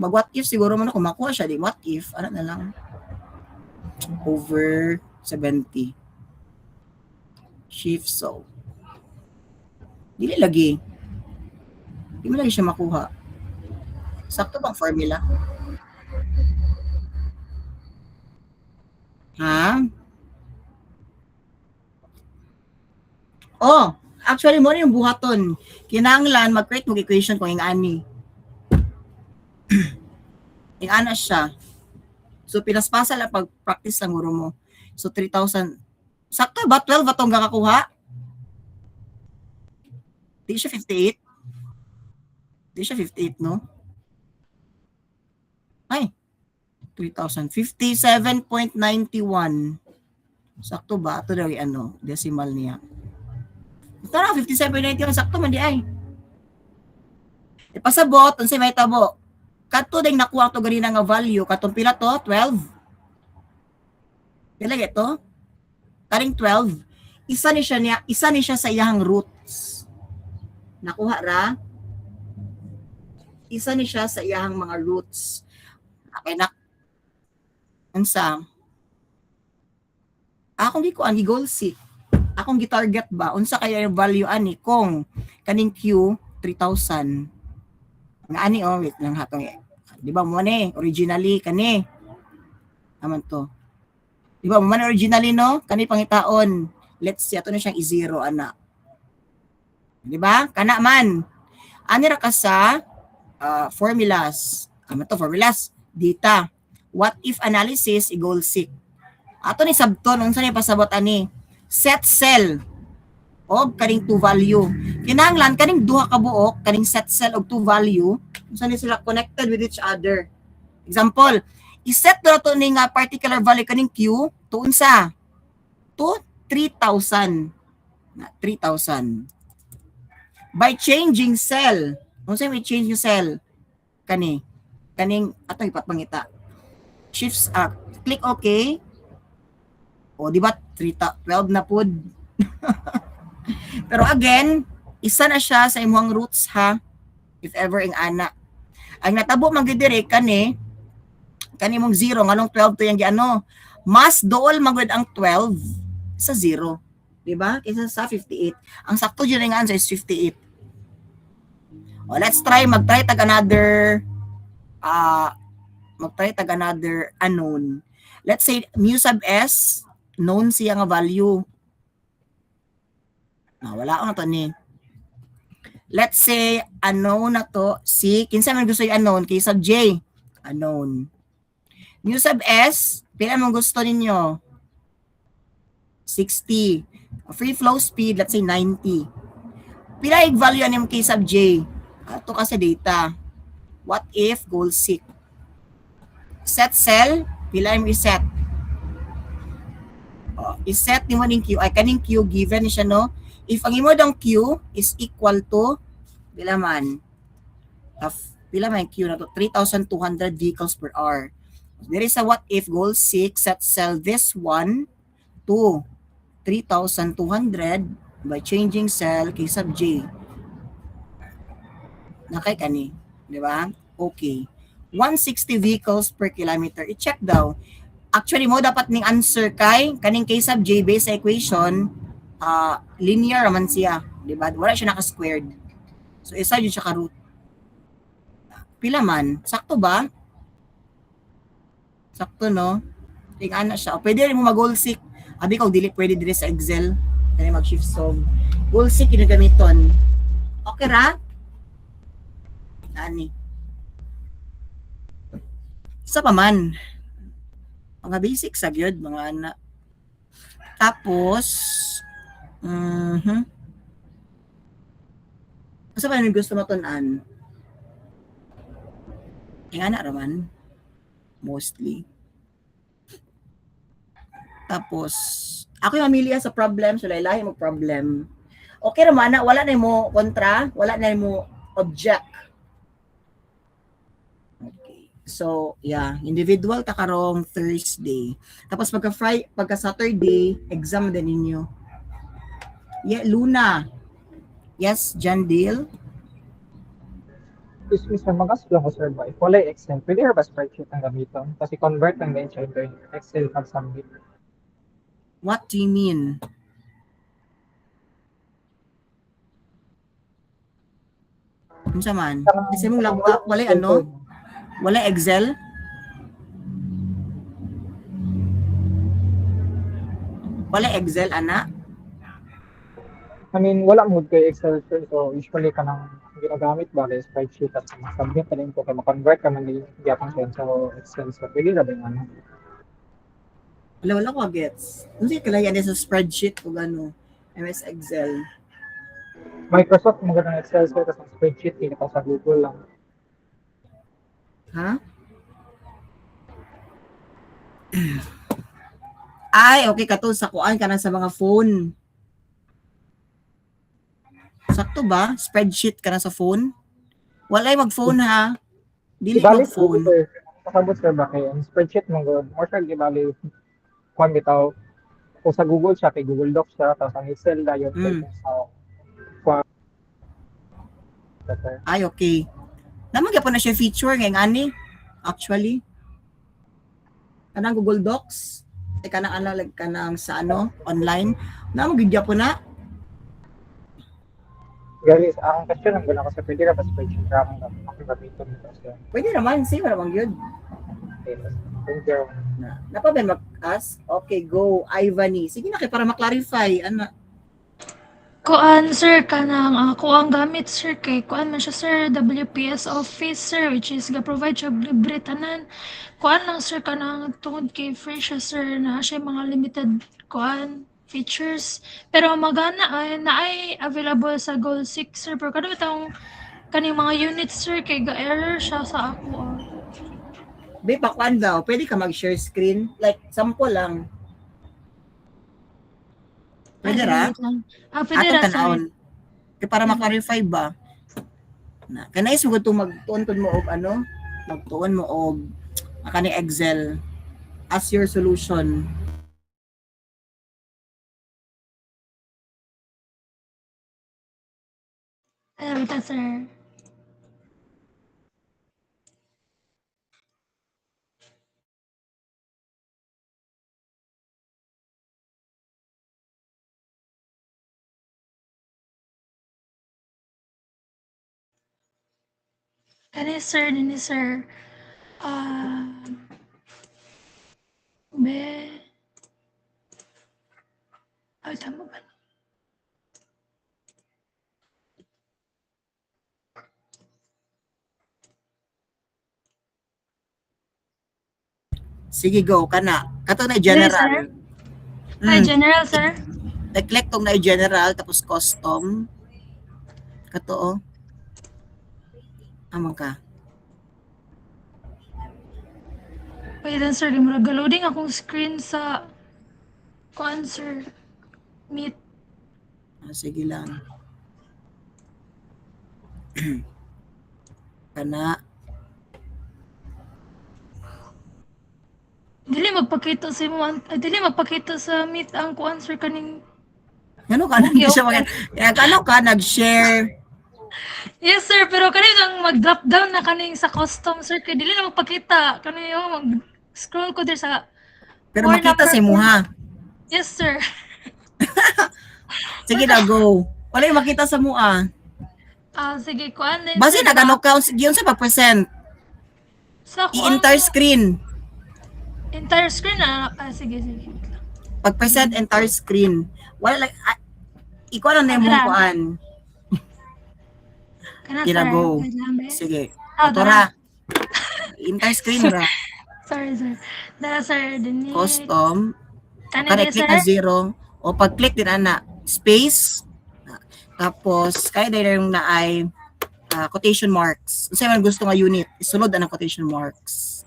mag what if siguro man ako makuha siya di what if ano na lang over 70 shift so dili lagi di mo lagi siya makuha. Sakto bang formula? Ha? Oh, actually mo yung buhaton. Kinahanglan mag-create mo equation kung yung ani. Yung ana siya. So pinaspasa lang pag-practice lang guro mo. So 3,000. Sakto ba 12 atong gakakuha? Di siya 58. Di siya 58 no? Ay. 3,000. 57.91. Sakto ba? Ito daw yung ano, decimal niya. Tara, 57.91. Sakto man di ay. Ipasabot, unsay may tabo. Kadto ding nakuha to ganina nga value. Katong pila to? 12. Pila ito? Karing 12. Isa ni siya sa iyang roots. Nakuha ra? Isa ni siya sa iyang mga roots. Okay na. Unsa? Akong gikuan gi goal seek. Akong gi-target ba unsa kaya yung value ani kung kaning Q 3,000. Nga ani oh wait lang hatong di ba mo ni originally kani. Aman to. Di ba mo man originally no? Kani pangitaon. Let's see ato na siyang i-zero ana. Di ba? Kana man. Ani ra ka sa formulas. Aman to formulas. Data. What if analysis i-goal seek. Ato ni sabton unsa ni pasabot ani? Set cell og kaning two value. Kinahanglan kaning duha ka buok, kaning set cell og two value, unsa ni sila connected with each other. Example, iset na to ning particular value kaning Q to unsa? To 3,000. Na 3,000. By changing cell. Unsa may change yung cell? Kaning ato ipapangita. Shifts up. Click OK. O, di ba? 12 na pod. Pero again, isa na siya sa imuhang roots ha. If ever ang ana. Ang natabo magdidire kani mong 0 nganong 12 to yang giano. Mas dool magud ang 12 sa 0. Di ba? Kaysa sa 58. Ang sakto dyan nga answer is 58. O, let's try. Mag-try tag another unknown. Let's say mu sub s known siya nga value. Wala ko na to ni. Let's say unknown na to si kinsa man gusto yung unknown kay sub j unknown. Mu sub s Pila mong gusto ninyo? 60. Free flow speed, let's say 90. Pila yung value ano yung K sub J? Ito kasi data. What if goal seek? Set cell, pila yung i-set? I-set ni mo ng Q, ay kaning Q given siya no? If ang imo dang Q is equal to, pila man? Pila man yung Q na to? 3,200 vehicles per hour. There is a what if goal seek, set cell this one to 3,200 by changing cell K sub J. Nakay kani, di ba? Okay. 160 vehicles per kilometer. I-check daw. Actually mo dapat ning answer kay kaning K sub J based sa equation linear man siya, di ba? Wala siya naka-squared. So isa yun siya ka root. Pila man? Sakto ba? Sakto no? Tingnan na siya. O, pwede rin mo mag-goal seek. Abi ko dili pwede dire sa Excel. Kani mag-shift solve. Goal seek ginagamiton. Okay ra? Ani. Sa pa man. Mga basic sa gyud mga anak. Tapos Asa pa yung gusto matun-an? Yung anak raman. Mostly. Tapos, ako yung mamili sa problem, so lailahi mo problem. Okay raman na, wala na mo kontra, wala na mo object. Okay. So, yeah, individual ta karong Thursday. Tapos pagka Saturday, exam din ninyo. Yeah, Luna. Yes, John Deal. Excuse me, mag-ask lang ko, sir, ba? If wala yung Excel, pwede ba spreadsheet ang gamiton? Kasi convert lang din siya into Excel pag submit. What do you mean? Unsa man? Kasi mong laptop, wala ano? Wala Excel? Wala Excel, ana? I mean, wala mood kay Excel, sir. So, usually ka nang ginagamit ba kay spreadsheet at submit na rin po kay ma-convert ka man din yapang siya sa Excel. So, pwede na ba yung ano? Wala ko gets. Unsa kalayan sa spreadsheet o gano? MS Excel. Microsoft, magandang Excel, sir, kasi ang spreadsheet, hindi pa sa Google lang. Ha? Ay, okay kato sa kuan ka na sa mga phone. Sakto ba? Spreadsheet ka na sa phone? Walay mag-phone ha. Dili Ibalik mag-phone. sir. Pasabot, sir, ba kayo? Ang spreadsheet mo, good. More sure, ibalik kung bitaw. Kung sa Google siya, kay Google Docs siya, tapos ang Excel na yun, sa sir. Ay, okay. Naman gyapon na siya feature ngayong ani. Actually. Kanang Google Docs. Kanang analog kanang sa ano, online. Naman gyapon na. Guys, ang question ang gano'n ko sa pwede ka ba spreadsheet ka akong gamitin nito siya. Pwede naman, sige naman yun. Thank you. Napa ba mag-ask? Okay, go. Ivany. Sige na kay para ma-clarify. Ano? Kuan sir kanang kuang gamit sir kay kuan man siya sir WPS Office sir which is ga provide siya libre tanan. Kuan lang sir kanang tungod kay free siya sir na siya mga limited kuan features pero magana ay naay available sa Goal 6 sir pero kada bitong kaning mga units sir kay ga error siya sa ako. Be, pakuan daw. Pwede ka mag-share screen. Like, sample lang. Pwede ra? Pwede ra sir. Tanawon. Kaya para ma-clarify ba? Na, kanay sugod to magtuon mo og ano? Magtuon mo og kani Excel as your solution. Alam ta sir. Kani sir, nini sir. Be. Ay, tama ba? Sige, go. Kana. Kato na Yes, general. Hi, General, sir. Click tong na general, tapos custom. Kato, oh. Amang ka. Wait lang, sir. Loading akong screen sa kuan, sir. Meet. Sige lang. Kana. Dili magpakita sa Meet ang kuan, sir, kaning. Ano ka? Hindi siya mag... Ano ka? Nag-share. Yes, sir, pero kaning ang mag-drop down na kaning sa custom, sir, kay dili na magpakita. Kaning yung mag-scroll ko there sa Pero more makita number si mo, ha? Yes, sir. Sige na, go. Wala yung makita sa mo, ah. Sige, kuan din. Base sir, nag-ano ka, yun sa pa-present. Sa kuan. I-entire screen. Entire screen na. Sige. Pag-present entire screen. Wala lang, ikaw lang na yung Tara. kuan. Kana, Kina, sir. go. Wait lang, be. Sige. Ah, Autora. Entire screen ra. Sorry, sir. Dara, sir. Dini. Custom. Kana, Kaya sir. click na 0. O pag-click din ana, space. Tapos, kaya din yung na ay quotation marks. Kasi man gusto nga unit, isunod na ng quotation marks.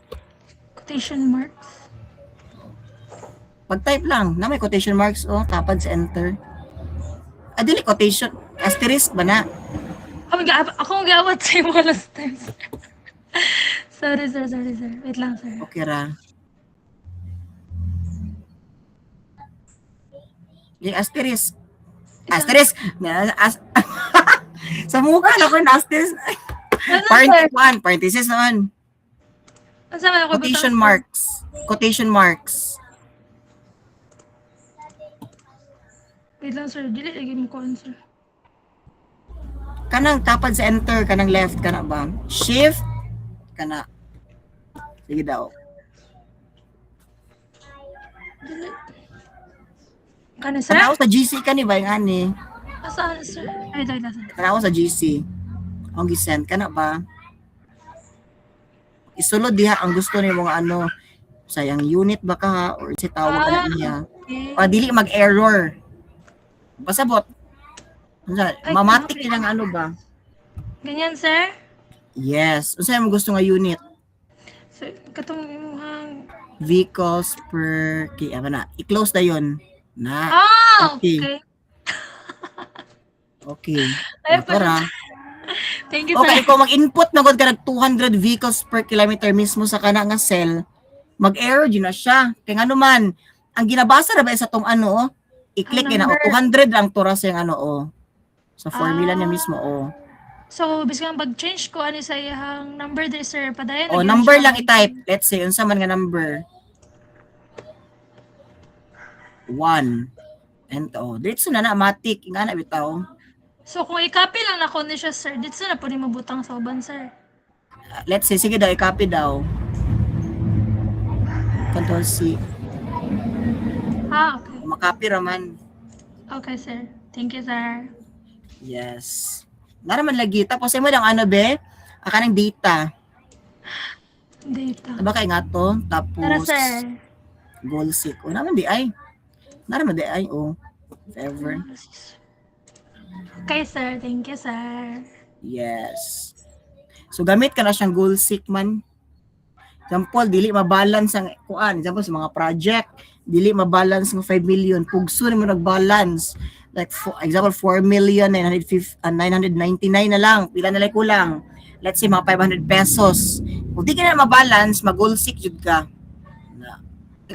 Quotation marks. Pag-type lang, na may quotation marks, tapad sa enter. Dili quotation, asterisk ba na? Ako mag-awat sa iyo last time, sir. Sorry, sir. Wait lang, sir. Okay ra. Yung asterisk. Asterisk! Sa mukha na ko na asterisk. Ano, sir? Parenthesis naman. Ano sa mga Quotation marks. Quotation marks. Wait lang, sir. Dili lagi mo kuan, sir. Kanang tapad sa enter, kanang left, kana ba? Shift, kana. Sige daw. Dili. Kana, sir? Kana ako sa GC ka ni ba yung ani? Asaan, sir? Ay, sir. Kana ako sa GC. Ang gisend, kana ba? Isulod diha ang gusto ni mga ano, sayang unit ba ka ha? Or si tawag ka na niya. Okay. Dili mag-error. Pasabot. Mamatik ilang ano ba? Ganyan, sir? Yes. Unsa mo gusto nga unit? So, katong imuhang... Vehicles per ano na. I-close na yun. Na. Okay. Okay. Ay, Tara. Thank you, Okay, sir. kung mag-input na gud ka nag 200 vehicles per kilometer mismo sa kana nga cell, mag-error din na siya. Kaya ano man, ang ginabasa na ba sa tong ano, i-click Ang na number. 200 lang tura sa yung ano, sa formula niya mismo, So, bisig ang pag-change ko, ano sa iyang number there, sir? Padayon. number lang i-type. Let's say, unsa man nga number. 1. And diretso na matik, nga na bitaw. So, kung i-copy lang na ko ni siya, sir, dito na po ni mabutang sa uban, sir. Let's say, sige daw, i-copy daw. Control C. Okay. Makapy raman. Okay, sir. Thank you, sir. Yes. Naraman lagi. Tapos, mo lang ano, be? Kanang data. Data. Diba kay nga to? Tara, Tapos, sir. goal seek. Naman di ay. Naraman di ay, if ever. Okay, sir. Thank you, sir. Yes. So, gamit ka na siyang goal seek man. Example, dili mabalance ang kuan. Example, sa mga project, dili mabalance ng 5 million. Pugso mo nag-balance. Like, example, 4,999 na lang. Pila na lang kulang. Let's say, mga 500 pesos. Kung di ka na mabalance, mag-goal seek jud ka.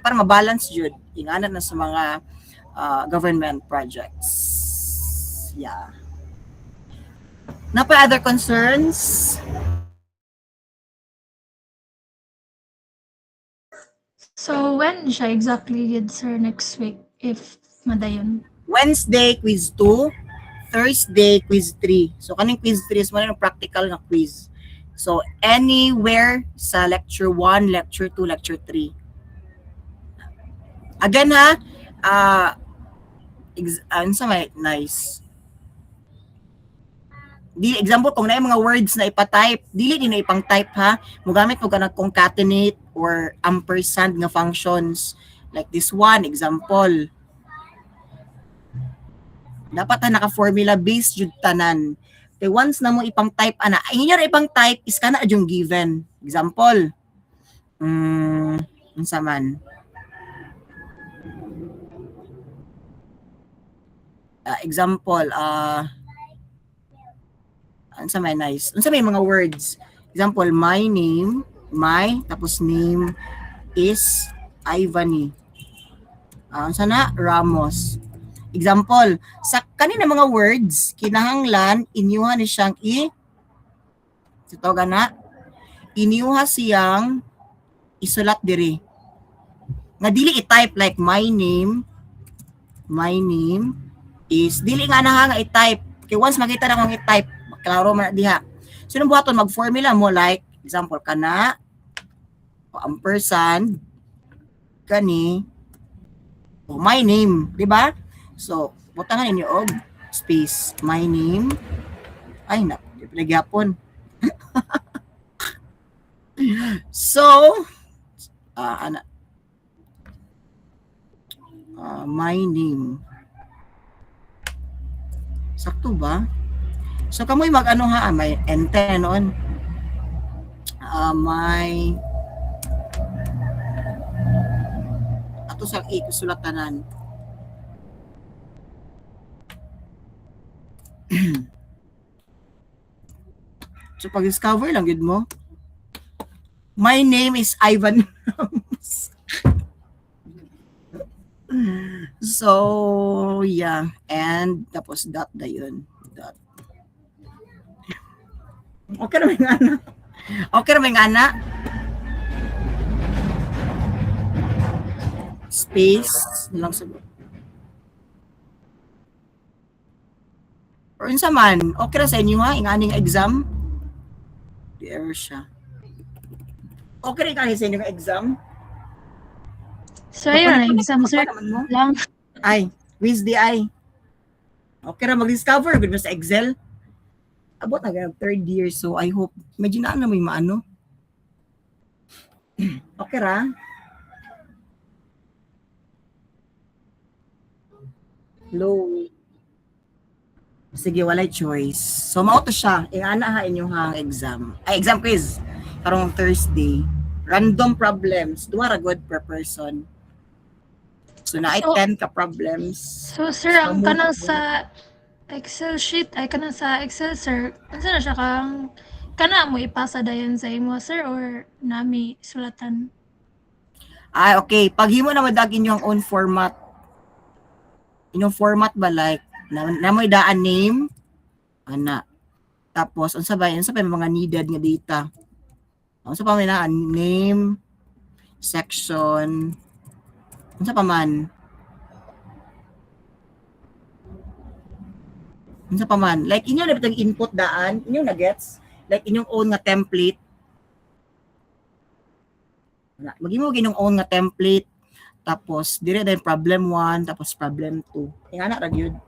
Para mabalance jud. Inganan na sa mga government projects. Yeah. Na pa other concerns? So, when siya exactly yun, sir, next week, if madayon? Wednesday, quiz 2. Thursday, quiz 3. So, kaning quiz 3 is mga practical na quiz. So, anywhere sa lecture 1, lecture 2, lecture 3. Again ha, ano sa may nice. Di example kung na mga words na ipa-type, dili din na ipang type ha. Mogamit mo ka concatenate or ampersand nga functions. Like this one example. Dapat na naka-formula based jud tanan. Kay once na mo ipang type ana, ay inyo ra ipang type is kana adjung given. Example. Unsa man? Example, unsa may nice. Unsa may mga words. Example, my name, tapos name is Ivany. Unsa na? Ramos. Example, sa kanina mga words, kinahanglan inyuha ni siyang inyuha siyang isulat diri. Nga dili i-type like my name is dili nga na nga i-type. Kay once makita na kung i-type, klaro man diha. So nung buhaton mag-formula mo like example kana o ampersand kani o my name, di ba? So butangan ninyo og space my name. Ay na, gyapon. So my name. Sakto ba? So kamoy mag-ano ha, may enter noon. May ato sa sulatanan. So pag-discover lang gid mo. My name is Ivan Ramos. So, yeah. And tapos dot na yun. Dot. Okay naman nga na. Okay naman nga na. Space. Lang sa or unsa man. Okay na sa inyo ha. Inganing exam. Di error siya. Okay rin ka sa inyong exam. Sir, yun, exam, sir. Lang. Ay, quiz di ay. Okay ra mag-discover good mo sa Excel. Abot na third year so I hope medyo na may maano. Okay ra. Low. Sige, walay choice. So mao to siya. Ingana ha inyong hang exam. Ay, exam quiz. Karong Thursday. Random problems. Duha ra good per person. So na 10 ka problems. So, sir, ang kanang sa Excel sheet, ay kanang sa Excel, sir, ano na siya kana mo ipasa dayon sa imo, sir, or nami sulatan? Ay, okay. Paghimo na madag inyong own format. Inyong format ba like na mo daan name ana. Tapos unsa ba mga needed nga data. Unsa pa may na name section unsa pa man like inyo na bitang input daan inyong na gets like inyong own nga template magimo ginyong own nga template tapos dire din problem 1 tapos problem 2 ingana ra gyud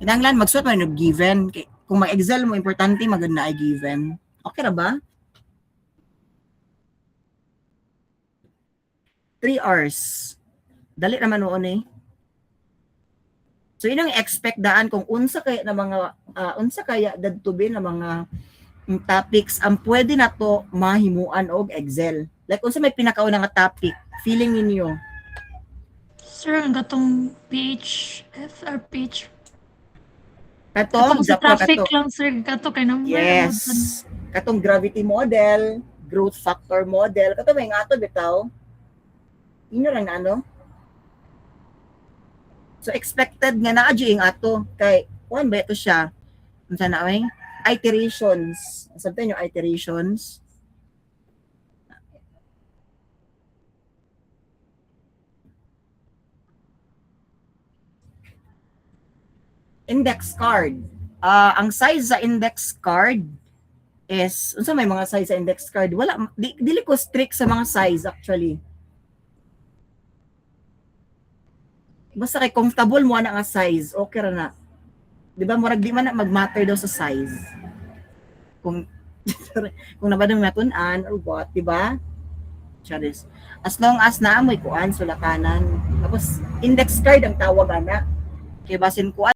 kinahanglan magsuot man og given kung mag-excel mo importante magud na ay given okay ra ba 3 hours dali naman noon eh. So inang expect daan kung unsa kaya na mga unsa kaya dadtubi na mga topics ang pwede na to mahimuan og Excel. Like unsa may pinakauna nga topic, feeling ninyo? Sir, ang gatong PHF or PH. Katong sa traffic lang, sir. Gato kay number. Yes. Katong gravity model, growth factor model, katong may ngato bitaw. Inyo lang na ano? So expected nga naa ang ato kay kuan ba ito siya? Unsa na ay iterations. Sabihin yung iterations. Index card. Ang size sa index card is unsa may mga size sa index card? Wala dili ko strict sa mga size actually. Basta kay comfortable mo na nga size, okay ra na. 'Di ba murag di man na mag-matter daw sa size. kung kung nabadong natun-an or what, di ba? Charis. As long as naamoy kuan sulakanan. Tapos index card ang tawag ana. Kay basin kuan